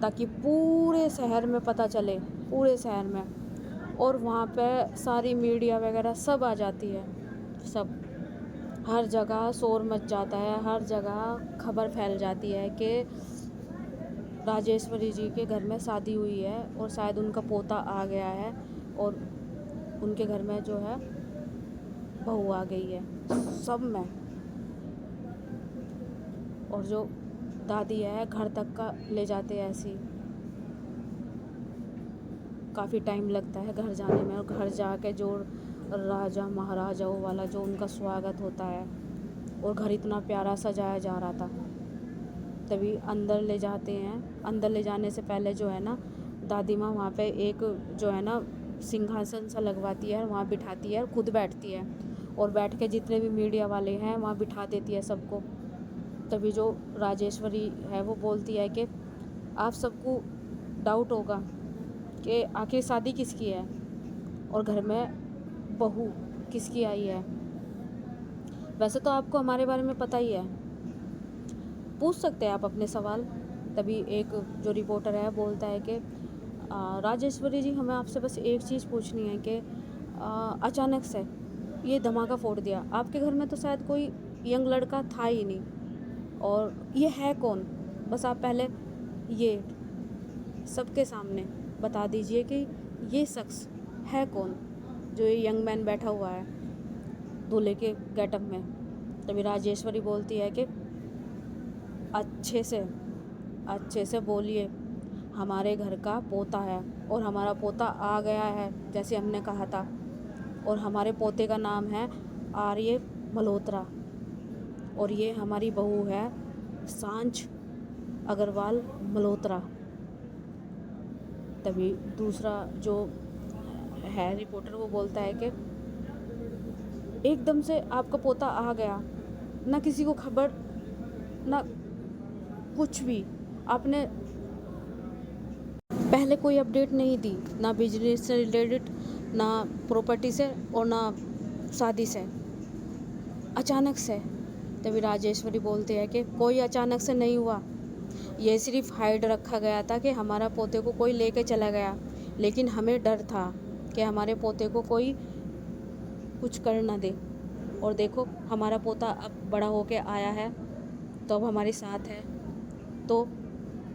ताकि पूरे शहर में पता चले, पूरे शहर में। और वहाँ पे सारी मीडिया वगैरह सब आ जाती है, सब, हर जगह शोर मच जाता है, हर जगह खबर फैल जाती है कि राजेश्वरी जी के घर में शादी हुई है और शायद उनका पोता आ गया है और उनके घर में जो है बहू आ गई है, सब में। और जो दादी है घर तक का ले जाते हैं ऐसी। काफ़ी टाइम लगता है घर जाने में और घर जाके जो राजा महाराजाओं वाला जो उनका स्वागत होता है और घर इतना प्यारा सजाया जा रहा था। तभी अंदर ले जाते हैं। अंदर ले जाने से पहले जो है ना, दादी माँ वहाँ पे एक जो है ना सिंहासन सा लगवाती है, वहाँ बिठाती है और खुद बैठती है और बैठ के जितने भी मीडिया वाले हैं वहाँ बिठा देती है सबको। तभी जो राजेश्वरी है वो बोलती है कि आप सबको डाउट होगा कि आखिर शादी किसकी है और घर में बहू किसकी आई है। वैसे तो आपको हमारे बारे में पता ही है, पूछ सकते हैं आप अपने सवाल। तभी एक जो रिपोर्टर है बोलता है कि राजेश्वरी जी, हमें आपसे बस एक चीज़ पूछनी है कि अचानक से ये धमाका फोड़ दिया, आपके घर में तो शायद कोई यंग लड़का था ही नहीं, और ये है कौन? बस आप पहले ये सबके सामने बता दीजिए कि ये शख्स है कौन, जो ये यंग मैन बैठा हुआ है दूल्हे के गेटअप में। तभी राजेश्वरी बोलती है कि अच्छे से बोलिए, हमारे घर का पोता है और हमारा पोता आ गया है जैसे हमने कहा था, और हमारे पोते का नाम है आर्य मल्होत्रा और ये हमारी बहू है सांझ अग्रवाल मल्होत्रा। तभी दूसरा जो है रिपोर्टर वो बोलता है कि एकदम से आपका पोता आ गया, ना किसी को खबर, ना कुछ भी, आपने पहले कोई अपडेट नहीं दी, ना बिजनेस से रिलेटेड, ना प्रॉपर्टी से और ना शादी से, अचानक से। तभी राजेश्वरी बोलते हैं कि कोई अचानक से नहीं हुआ, ये सिर्फ हाइड रखा गया था कि हमारा पोते को कोई लेके चला गया, लेकिन हमें डर था कि हमारे पोते को कोई कुछ कर ना दे। और देखो हमारा पोता अब बड़ा होके आया है तो अब हमारे साथ है, तो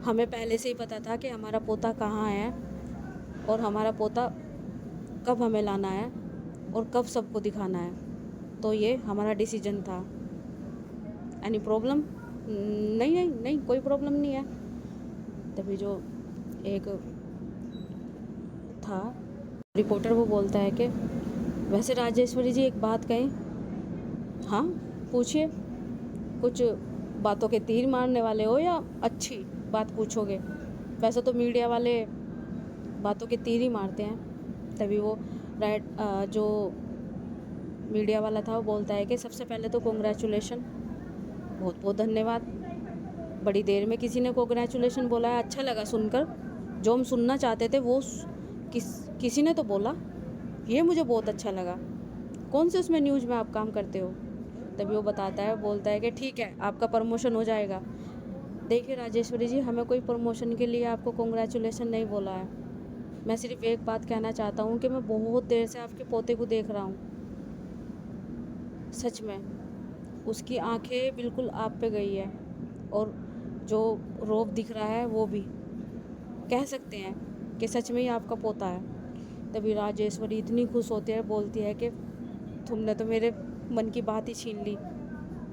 हमें पहले से ही पता था कि हमारा पोता कहाँ है और हमारा पोता कब हमें लाना है और कब सबको दिखाना है, तो ये हमारा डिसीजन था। Any problem? नहीं, कोई प्रॉब्लम नहीं है। तभी जो एक था रिपोर्टर वो बोलता है कि वैसे राजेश्वरी जी एक बात कहें? हाँ पूछिए, कुछ बातों के तीर मारने वाले हो या अच्छी बात पूछोगे? वैसे तो मीडिया वाले बातों के तीर ही मारते हैं। तभी वो जो मीडिया वाला था वो बोलता है कि सबसे पहले तो कॉन्ग्रेचुलेशन, बहुत बहुत धन्यवाद। बड़ी देर में किसी ने कॉन्ग्रेचुलेशन बोला है, अच्छा लगा सुनकर। जो हम सुनना चाहते थे वो किसी ने तो बोला, ये मुझे बहुत अच्छा लगा। कौन से उसमें न्यूज़ में आप काम करते हो? तभी वो बताता है, बोलता है कि ठीक है, आपका प्रमोशन हो जाएगा। देखिए राजेश्वरी जी, हमें कोई प्रमोशन के लिए आपको कॉन्ग्रेचुलेशन नहीं बोला है। मैं सिर्फ एक बात कहना चाहता हूँ कि मैं बहुत देर से आपके पोते को देख रहा हूँ। सच में उसकी आंखें बिल्कुल आप पे गई है, और जो रोब दिख रहा है वो भी कह सकते हैं कि सच में ही आपका पोता है। तभी राजेश्वरी इतनी खुश होती है, बोलती है कि तुमने तो मेरे मन की बात ही छीन ली।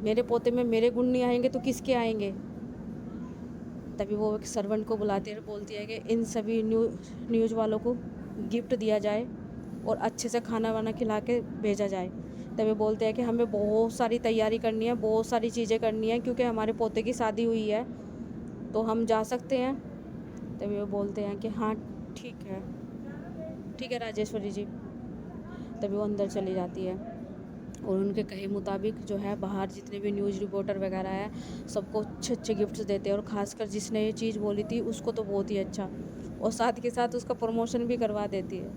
मेरे पोते में मेरे गुण नहीं आएंगे तो किसके आएंगे? तभी वो एक सर्वेंट को बुलाती है, बोलती है कि इन सभी न्यूज़ वालों को गिफ्ट दिया जाए और अच्छे से खाना वाना खिला के भेजा जाए। तभी बोलते हैं कि हमें बहुत सारी तैयारी करनी है, बहुत सारी चीज़ें करनी है, क्योंकि हमारे पोते की शादी हुई है, तो हम जा सकते हैं। तभी वो बोलते हैं कि हाँ ठीक है, ठीक है राजेश्वरी जी। तभी वो अंदर चली जाती है और उनके कहे मुताबिक जो है बाहर जितने भी न्यूज़ रिपोर्टर वगैरह है सबको अच्छे अच्छे गिफ्ट्स देते हैं, और ख़ासकर जिसने ये चीज़ बोली थी उसको तो बहुत ही अच्छा, और साथ के साथ उसका प्रमोशन भी करवा देती है।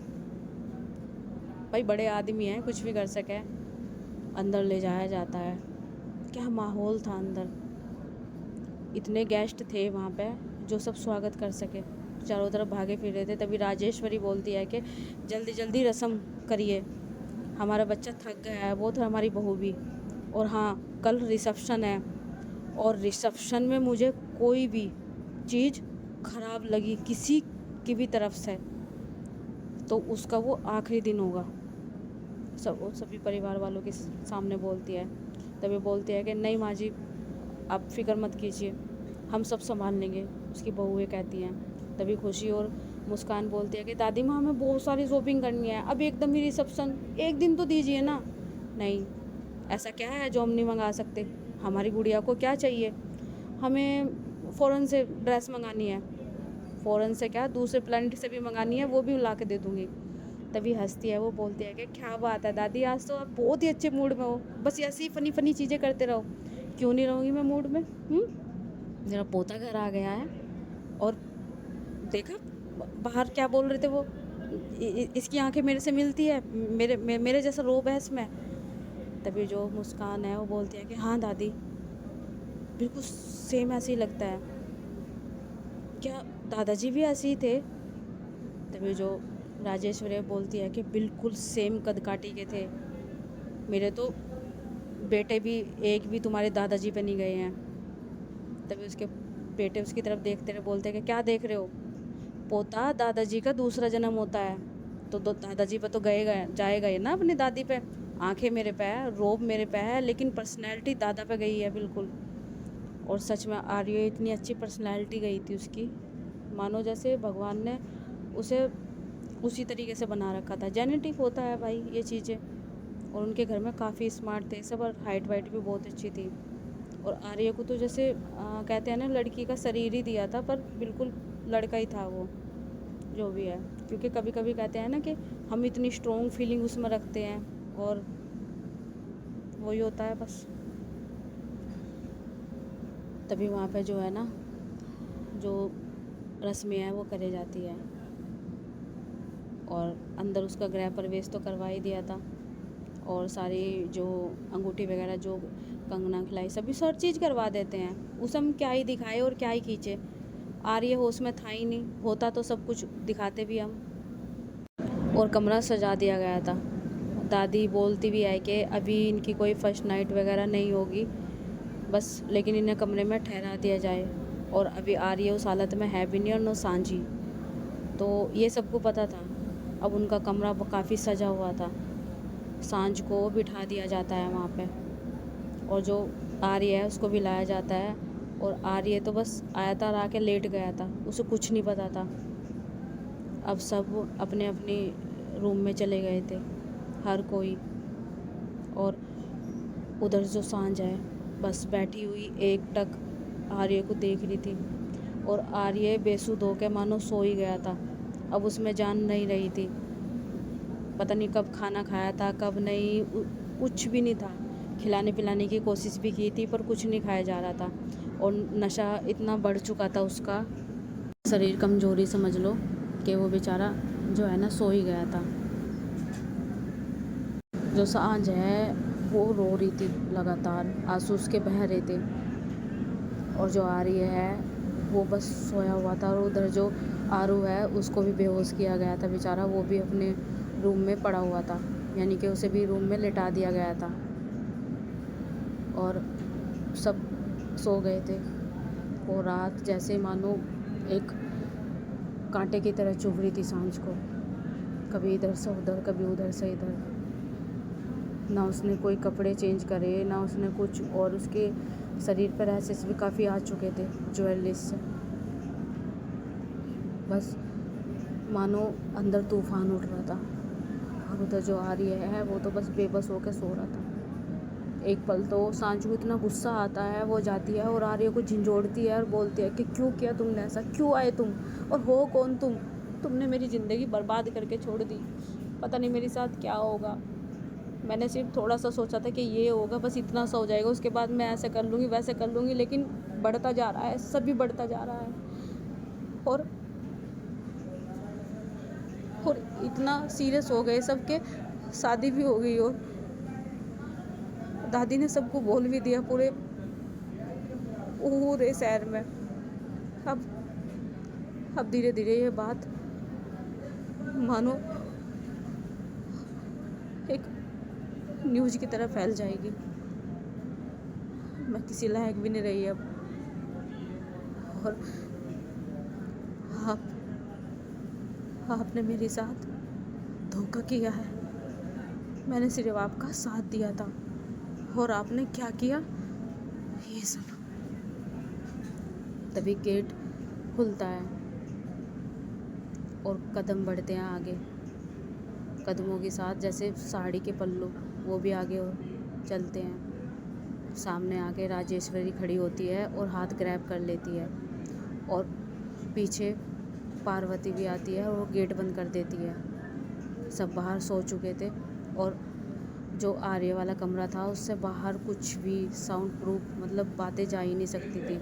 भाई बड़े आदमी हैं, कुछ भी कर सके। अंदर ले जाया जाता है। क्या माहौल था अंदर, इतने गेस्ट थे वहाँ पे जो सब स्वागत कर सके, चारों तरफ भागे फिर रहे थे। तभी राजेश्वरी बोलती है कि जल्दी जल्दी रस्म करिए, हमारा बच्चा थक गया है, वो तो हमारी बहू भी। और हाँ, कल रिसेप्शन है, और रिसेप्शन में मुझे कोई भी चीज़ ख़राब लगी किसी की भी तरफ से तो उसका वो आखिरी दिन होगा। सभी परिवार वालों के सामने बोलती है। तभी बोलती है कि नहीं माँ जी, आप फिक्र मत कीजिए, हम सब संभाल लेंगे, उसकी बहुएं कहती हैं। तभी खुशी और मुस्कान बोलती है कि दादी माँ, हमें बहुत सारी शॉपिंग करनी है, अब एकदम ही रिसेप्शन, एक दिन तो दीजिए ना। नहीं, ऐसा क्या है जो हम नहीं मंगा सकते? हमारी गुड़िया को क्या चाहिए? हमें फ़ौरन से ड्रेस मंगानी है, फ़ौरन से क्या, दूसरे प्लानट से भी मंगानी है, वो भी ला के दे दूँगी। तभी हंसती है, वो बोलती है कि क्या बात है दादी, आज तो आप बहुत ही अच्छे मूड में हो, बस ऐसी ही फ़नी फ़नी चीज़ें करते रहो। क्यों नहीं रहूँगी मैं मूड में? मेरा पोता घर आ गया है, और देखा बाहर क्या बोल रहे थे वो, इसकी आंखें मेरे से मिलती है, मेरे जैसा रोब है इसमें। तभी जो मुस्कान है वो बोलती है कि हाँ दादी, बिल्कुल सेम ऐसे ही लगता है। क्या दादाजी भी ऐसे ही थे? तभी जो राजेश्वरी बोलती है कि बिल्कुल सेम कद काठी के थे, मेरे तो बेटे भी एक भी तुम्हारे दादाजी पे नहीं गए हैं। तभी उसके बेटे उसकी तरफ देखते रहे, बोलते हैं कि क्या देख रहे हो पोता, दादाजी का दूसरा जन्म होता है, तो दादाजी पे तो जाएगा ही ना अपनी दादी पे। आंखें मेरे पे है, रोब मेरे पे है, लेकिन पर्सनैलिटी दादा पे गई है बिल्कुल। और सच में आर्य इतनी अच्छी पर्सनैलिटी गई थी उसकी, मानो जैसे भगवान ने उसे उसी तरीके से बना रखा था। जेनेटिक होता है भाई ये चीज़ें। और उनके घर में काफ़ी स्मार्ट थे सब, और हाइट वाइट भी बहुत अच्छी थी। और आर्य को तो जैसे कहते हैं ना, लड़की का शरीर ही दिया था, पर बिल्कुल लड़का ही था वो, जो भी है। क्योंकि कभी कभी कहते हैं ना कि हम इतनी स्ट्रॉन्ग फीलिंग उसमें रखते हैं, और वही होता है बस। तभी वहाँ पे जो है ना, जो रस्में हैं वो करे जाती है, और अंदर उसका गृह प्रवेश तो करवा ही दिया था, और सारी जो अंगूठी वगैरह, जो कंगना खिलाई, सभी हर चीज़ करवा देते हैं। उस हम क्या ही दिखाए और क्या ही खींचे, आर्य होश में था ही नहीं, होता तो सब कुछ दिखाते भी हम। और कमरा सजा दिया गया था। दादी बोलती भी है कि अभी इनकी कोई फर्स्ट नाइट वगैरह नहीं होगी बस, लेकिन इन्हें कमरे में ठहरा दिया जाए। और अभी आर्य उस हालत में है भी नहीं, और न सांझी, तो ये सबको पता था। अब उनका कमरा काफ़ी सजा हुआ था, सांझ को बिठा दिया जाता है वहाँ पे, और जो आर्य है उसको भी लाया जाता है। और आर्य तो बस आया था और आके लेट गया था, उसे कुछ नहीं पता था। अब सब अपने अपने रूम में चले गए थे, हर कोई। और उधर जो सांझ है बस बैठी हुई एकटक आर्य को देख रही थी, और आर्य बेसुध होकर मानो सो ही गया था। अब उसमें जान नहीं रही थी, पता नहीं कब खाना खाया था कब नहीं, कुछ भी नहीं था। खिलाने पिलाने की कोशिश भी की थी पर कुछ नहीं खाया जा रहा था, और नशा इतना बढ़ चुका था उसका, शरीर कमजोरी समझ लो, कि वो बेचारा जो है ना सो ही गया था। जो सांझ है वो रो रही थी लगातार, आंसू उसके बह रहे थे, और जो आर्य है वो बस सोया हुआ था, और उधर जो आरू है उसको भी बेहोश किया गया था बेचारा, वो भी अपने रूम में पड़ा हुआ था, यानी कि उसे भी रूम में लिटा दिया गया था, और सब सो गए थे। वो रात जैसे मानो एक कांटे की तरह चुभ रही थी सांझ को, कभी इधर से उधर, कभी उधर से इधर। ना उसने कोई कपड़े चेंज करे, ना उसने कुछ, और उसके शरीर पर रैशेस भी काफ़ी आ चुके थे ज्वेलरीज से। बस मानो अंदर तूफान उठ रहा था, और उधर जो आर्य है वो तो बस बेबस होकर सो रहा था। एक पल तो सांझ को इतना गुस्सा आता है, वो जाती है और आर्य को झंझोड़ती है और बोलती है कि क्यों किया तुमने ऐसा, क्यों आए तुम, और हो कौन तुम, तुमने मेरी ज़िंदगी बर्बाद करके छोड़ दी, पता नहीं मेरे साथ क्या होगा। मैंने सिर्फ थोड़ा सा सोचा था कि ये होगा, बस इतना सा हो जाएगा, उसके बाद मैं ऐसे कर लूँगी वैसे कर लूँगी, लेकिन बढ़ता जा रहा है, सभी बढ़ता जा रहा है, और इतना सीरियस हो गए सबके, शादी भी हो गई, और दादी ने सबको बोल भी दिया पूरे पूरे शहर में। अब धीरे धीरे ये बात मानो एक न्यूज़ की तरह फैल जाएगी। मैं किसी लायक भी नहीं रही अब, और आपने मेरे साथ धोखा किया है। मैंने सिर्फ आपका साथ दिया था, और आपने क्या किया ये सब। तभी गेट खुलता है और कदम बढ़ते हैं आगे, कदमों के साथ जैसे साड़ी के पल्लू वो भी आगे चलते हैं। सामने आके राजेश्वरी खड़ी होती है और हाथ ग्रैब कर लेती है, और पीछे पार्वती भी आती है और वो गेट बंद कर देती है। सब बाहर सो चुके थे, और जो आर्य वाला कमरा था उससे बाहर कुछ भी साउंड प्रूफ, मतलब बातें जा ही नहीं सकती थी।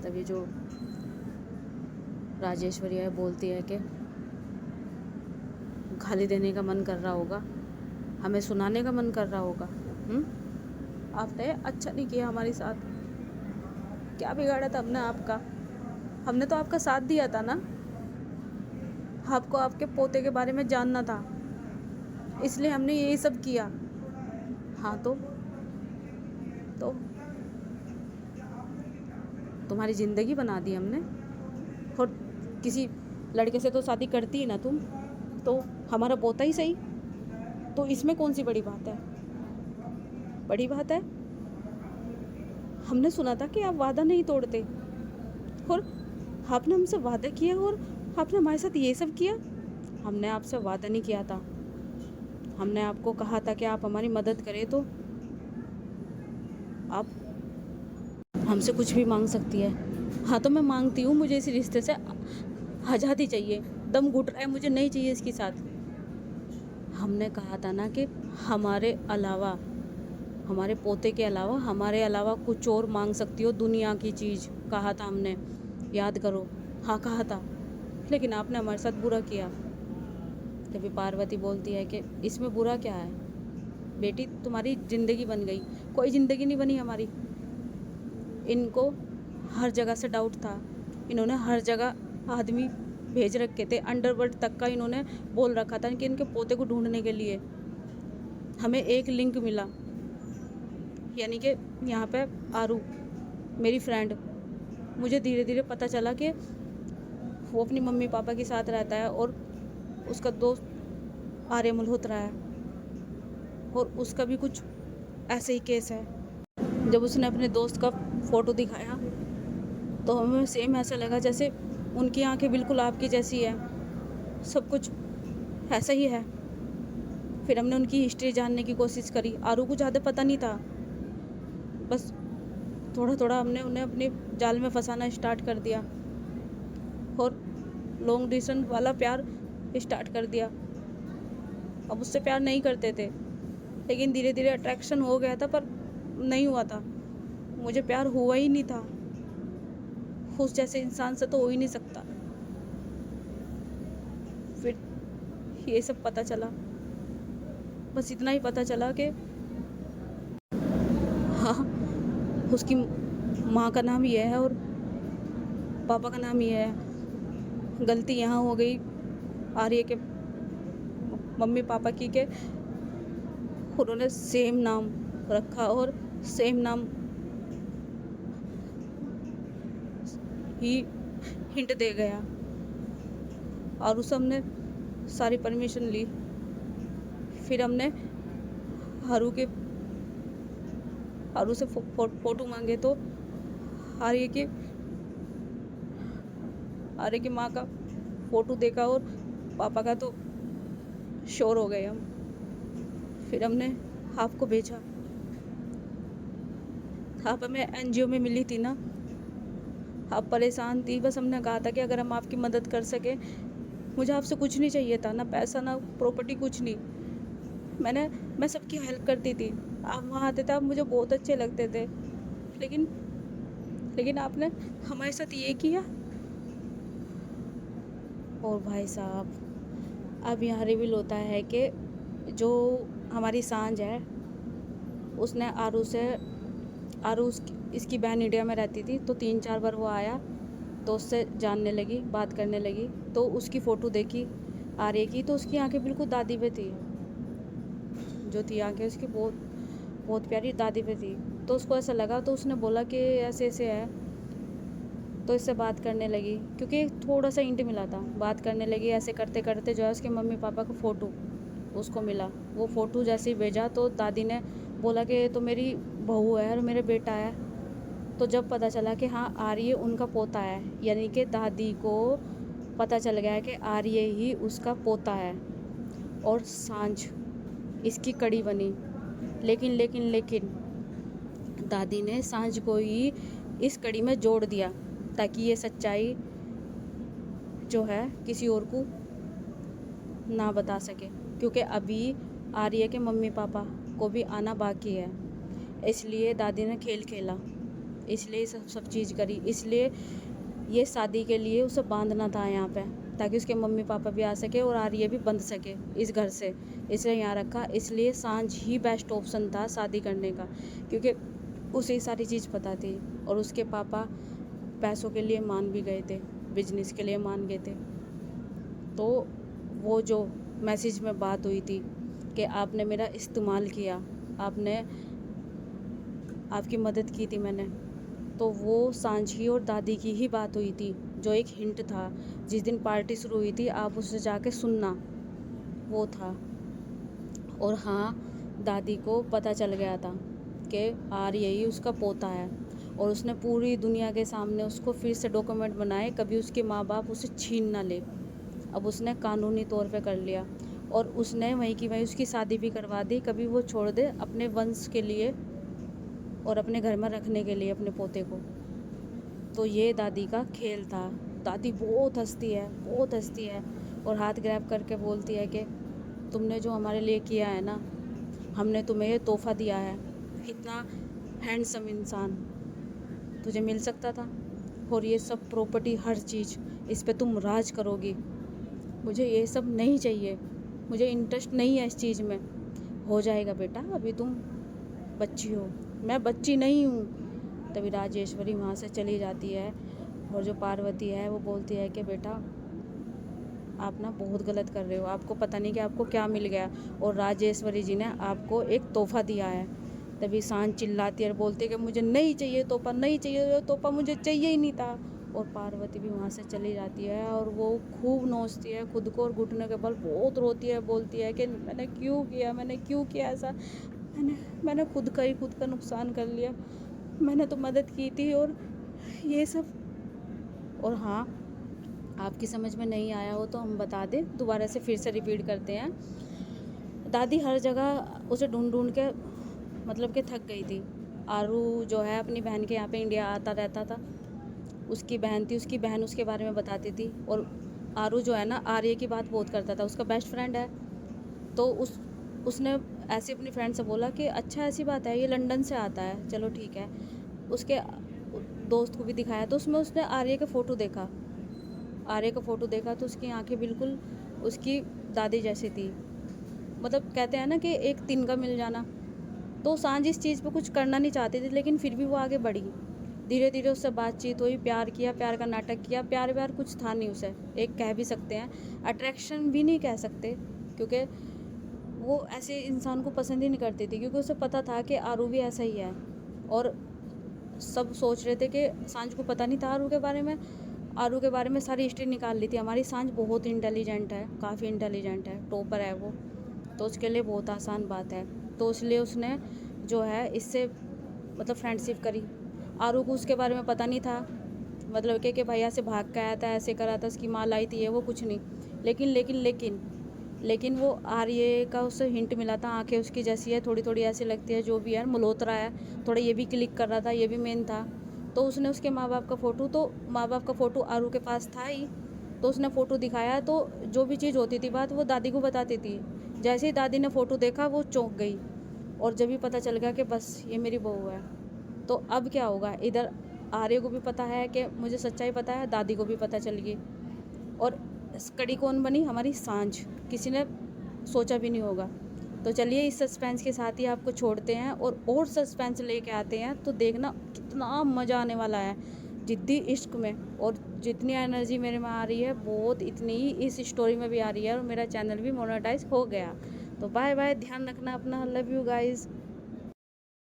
तभी जो राजेश्वरी है बोलती है कि गाली देने का मन कर रहा होगा, हमें सुनाने का मन कर रहा होगा। आपने अच्छा नहीं किया हमारे साथ, क्या बिगाड़ा था हमने आपका, हमने तो आपका साथ दिया था ना, आपको आपके पोते के बारे में जानना था, इसलिए हमने यही सब किया। हाँ तो तुम्हारी ज़िंदगी बना दी हमने, और किसी लड़के से तो शादी करती ही ना तुम, तो हमारा पोता ही सही, तो इसमें कौन सी बड़ी बात है। बड़ी बात है, हमने सुना था कि आप वादा नहीं तोड़ते, और आपने हमसे वादा किया और आपने हमारे साथ ये सब किया। हमने आपसे वादा नहीं किया था, हमने आपको कहा था कि आप हमारी मदद करें, तो आप हमसे कुछ भी मांग सकती है। हाँ तो मैं मांगती हूँ, मुझे इस रिश्ते से आज़ादी चाहिए, दम घुट रहा है, मुझे नहीं चाहिए इसके साथ। हमने कहा था ना कि हमारे अलावा, हमारे पोते के अलावा, हमारे अलावा कुछ और मांग सकती हो दुनिया की चीज़, कहा था हमने, याद करो। हाँ कहा था, लेकिन आपने हमारे साथ बुरा किया। तभी पार्वती बोलती है कि इसमें बुरा क्या है बेटी, तुम्हारी ज़िंदगी बन गई, कोई ज़िंदगी नहीं बनी हमारी। इनको हर जगह से डाउट था, इन्होंने हर जगह आदमी भेज रखे थे, अंडरवर्ल्ड तक का इन्होंने बोल रखा था कि इनके पोते को ढूंढने के लिए। हमें एक लिंक मिला, यानी कि यहाँ पे आरू मेरी फ्रेंड, मुझे धीरे धीरे पता चला कि वो अपनी मम्मी पापा के साथ रहता है, और उसका दोस्त आर्य मल्होत्रा है, और उसका भी कुछ ऐसे ही केस है। जब उसने अपने दोस्त का फ़ोटो दिखाया तो हमें सेम ऐसा लगा जैसे उनकी आंखें बिल्कुल आपकी जैसी है, सब कुछ ऐसा ही है। फिर हमने उनकी हिस्ट्री जानने की कोशिश करी। आरू को ज़्यादा पता नहीं था, बस थोड़ा थोड़ा हमने उन्हें अपने जाल में फंसाना स्टार्ट कर दिया, और लॉन्ग डिस्टेंस वाला प्यार स्टार्ट कर दिया। अब उससे प्यार नहीं करते थे, लेकिन धीरे धीरे अट्रैक्शन हो गया था, पर नहीं हुआ था, मुझे प्यार हुआ ही नहीं था, उस जैसे इंसान से तो हो ही नहीं सकता। फिर ये सब पता चला, बस इतना ही पता चला कि हाँ, उसकी माँ का नाम ये है और पापा का नाम ये है। गलती यहाँ हो गई आर्य के मम्मी पापा की के उन्होंने सेम नाम रखा और सेम नाम ही हिंट दे गया, और उस हमने सारी परमिशन ली। फिर हमने हरू से फोटो मांगे तो आर्य की माँ का फोटो देखा और पापा का तो श्योर हो गए हम। फिर हमने आपको भेजा, आप हमें एनजीओ में मिली थी ना, आप परेशान थी, बस हमने कहा था कि अगर हम आपकी मदद कर सके, मुझे आपसे कुछ नहीं चाहिए था, ना पैसा ना प्रॉपर्टी, कुछ नहीं। मैं सबकी हेल्प करती थी, आप वहाँ आते थे, आप मुझे बहुत अच्छे लगते थे, लेकिन आपने हमारे साथ ये किया। और भाई साहब, अब यहाँ रिवील होता है कि जो हमारी सांझ है, उसने इसकी बहन इंडिया में रहती थी, तो 3-4 बार वो आया तो उससे जानने लगी, बात करने लगी, तो उसकी फ़ोटो देखी आर्य की, तो उसकी आंखें बिल्कुल दादी पे थी, जो थी आंखें उसकी बहुत बहुत प्यारी दादी पे थी। तो उसको ऐसा लगा, तो उसने बोला कि ऐसे ऐसे है, तो इससे बात करने लगी, क्योंकि थोड़ा सा इंट मिला था, बात करने लगी। ऐसे करते करते जो है उसके मम्मी पापा का फ़ोटो उसको मिला। वो फ़ोटो जैसे ही भेजा तो दादी ने बोला कि तो मेरी बहू है और मेरा बेटा है। तो जब पता चला कि हाँ आर्य उनका पोता है, यानी कि दादी को पता चल गया कि आर्य ही उसका पोता है, और सांझ इसकी कड़ी बनी। लेकिन दादी ने सांझ को ही इस कड़ी में जोड़ दिया, ताकि ये सच्चाई जो है किसी और को ना बता सके, क्योंकि अभी आर्य के मम्मी पापा को भी आना बाकी है। इसलिए दादी ने खेल खेला, इसलिए सब चीज़ करी, इसलिए ये शादी के लिए उसे बांधना था यहाँ पे, ताकि उसके मम्मी पापा भी आ सके और आर्य भी बंध सके इस घर से, इसलिए यहाँ रखा। इसलिए सांझ ही बेस्ट ऑप्शन था शादी करने का, क्योंकि उसे सारी चीज़ पता थी, और उसके पापा पैसों के लिए मान भी गए थे, बिजनेस के लिए मान गए थे। तो वो जो मैसेज में बात हुई थी कि आपने मेरा इस्तेमाल किया, आपकी मदद की थी मैंने, तो वो सांझी और दादी की ही बात हुई थी, जो एक हिंट था। जिस दिन पार्टी शुरू हुई थी, आप उससे जाके सुनना, वो था। और हाँ, दादी को पता चल गया था कि आर्य ही उसका पोता है, और उसने पूरी दुनिया के सामने उसको फिर से डॉक्यूमेंट बनाए, कभी उसके माँ बाप उसे छीन ना ले। अब उसने कानूनी तौर पे कर लिया, और उसने वहीं की वहीं उसकी शादी भी करवा दी, कभी वो छोड़ दे अपने वंश के लिए और अपने घर में रखने के लिए अपने पोते को। तो ये दादी का खेल था। दादी बहुत हंसती है और हाथ ग्रैब करके बोलती है कि तुमने जो हमारे लिए किया है ना, हमने तुम्हें ये तोहफ़ा दिया है, इतना हैंडसम इंसान तुझे मिल सकता था, और ये सब प्रॉपर्टी, हर चीज़, इस पे तुम राज करोगी। मुझे ये सब नहीं चाहिए, मुझे इंटरेस्ट नहीं है इस चीज़ में। हो जाएगा बेटा, अभी तुम बच्ची हो, मैं बच्ची नहीं हूँ। तभी राजेश्वरी वहाँ से चली जाती है, और जो पार्वती है वो बोलती है कि बेटा आप ना बहुत गलत कर रहे हो, आपको पता नहीं कि आपको क्या मिल गया, और राजेश्वरी जी ने आपको एक तोहफ़ा दिया है। तभी सांझ चिल्लाती है और बोलती है कि मुझे नहीं चाहिए तोहफ़ा, नहीं चाहिए तोहफ़ा, मुझे चाहिए ही नहीं था। और पार्वती भी वहाँ से चली जाती है, और वो खूब नोचती है खुद को, और घुटने के बल बहुत रोती है, बोलती है कि मैंने क्यों किया ऐसा, मैंने खुद का नुकसान कर लिया, मैंने तो मदद की थी, और ये सब। और हाँ, आपकी समझ में नहीं आया हो तो हम बता दें, दोबारा से फिर से रिपीट करते हैं। दादी हर जगह उसे ढूंढ के मतलब कि थक गई थी। आरू जो है अपनी बहन के यहाँ पे इंडिया आता रहता था, उसकी बहन थी, उसकी बहन उसके बारे में बताती थी, और आरू जो है ना आर्य की बात बहुत करता था, उसका बेस्ट फ्रेंड है। तो उसने ऐसे अपनी फ्रेंड से बोला कि अच्छा ऐसी बात है, ये लंदन से आता है, चलो ठीक है। उसके दोस्त को भी दिखाया तो उसमें उसने आर्य का फ़ोटो देखा। आर्य का फ़ोटो देखा तो उसकी आंखें बिल्कुल उसकी दादी जैसी थी। मतलब कहते हैं ना कि एक तिनका मिल जाना। तो सांझ इस चीज़ पे कुछ करना नहीं चाहती थी, लेकिन फिर भी वो आगे बढ़ी। धीरे धीरे उससे बातचीत हुई, प्यार किया, प्यार का नाटक किया। प्यार व्यार कुछ था नहीं उसे, एक कह भी सकते हैं अट्रैक्शन भी नहीं कह सकते, क्योंकि वो ऐसे इंसान को पसंद ही नहीं करती थी, क्योंकि उसे पता था कि आरू भी ऐसा ही है। और सब सोच रहे थे कि सांझ को पता नहीं था आरू के बारे में। आरू के बारे में सारी हिस्ट्री निकाल ली थी। हमारी सांझ बहुत इंटेलिजेंट है, काफ़ी इंटेलिजेंट है, टॉपर है वो, तो उसके लिए बहुत आसान बात है। तो इसलिए उसने जो है इससे मतलब फ्रेंडशिप करी। आरू को उसके बारे में पता नहीं था, मतलब कि भैया से भाग के आया था, ऐसे करा था, उसकी माँ लाई थी, ये वो कुछ नहीं। लेकिन लेकिन लेकिन लेकिन वो आर्य का उससे हिंट मिला था, आंखें उसकी जैसी है, थोड़ी थोड़ी ऐसी लगती है, जो भी है मल्होत्रा है थोड़ा, ये भी क्लिक कर रहा था, ये भी मेन था। तो उसने उसके माँ बाप का फ़ोटो आरू के पास था ही। तो उसने फ़ोटो दिखाया, तो जो भी चीज़ होती थी बात वो दादी को बताती थी। जैसे ही दादी ने फ़ोटो देखा वो चौंक गई, और जब भी पता चल गया कि बस ये मेरी बहू है। तो अब क्या होगा, इधर आर्य को भी पता है कि मुझे सच्चाई पता है, दादी को भी पता चल गई। और कड़ी कौन बनी, हमारी सांझ, किसी ने सोचा भी नहीं होगा। तो चलिए इस सस्पेंस के साथ ही आपको छोड़ते हैं और सस्पेंस लेके आते हैं, तो देखना कितना मज़ा आने वाला है जिद्दी इश्क में। और जितनी एनर्जी मेरे में आ रही है बहुत इतनी ही इस स्टोरी में भी आ रही है, और मेरा चैनल भी मोनेटाइज हो गया। तो बाय बाय, ध्यान रखना अपना, लव यू गाइज़।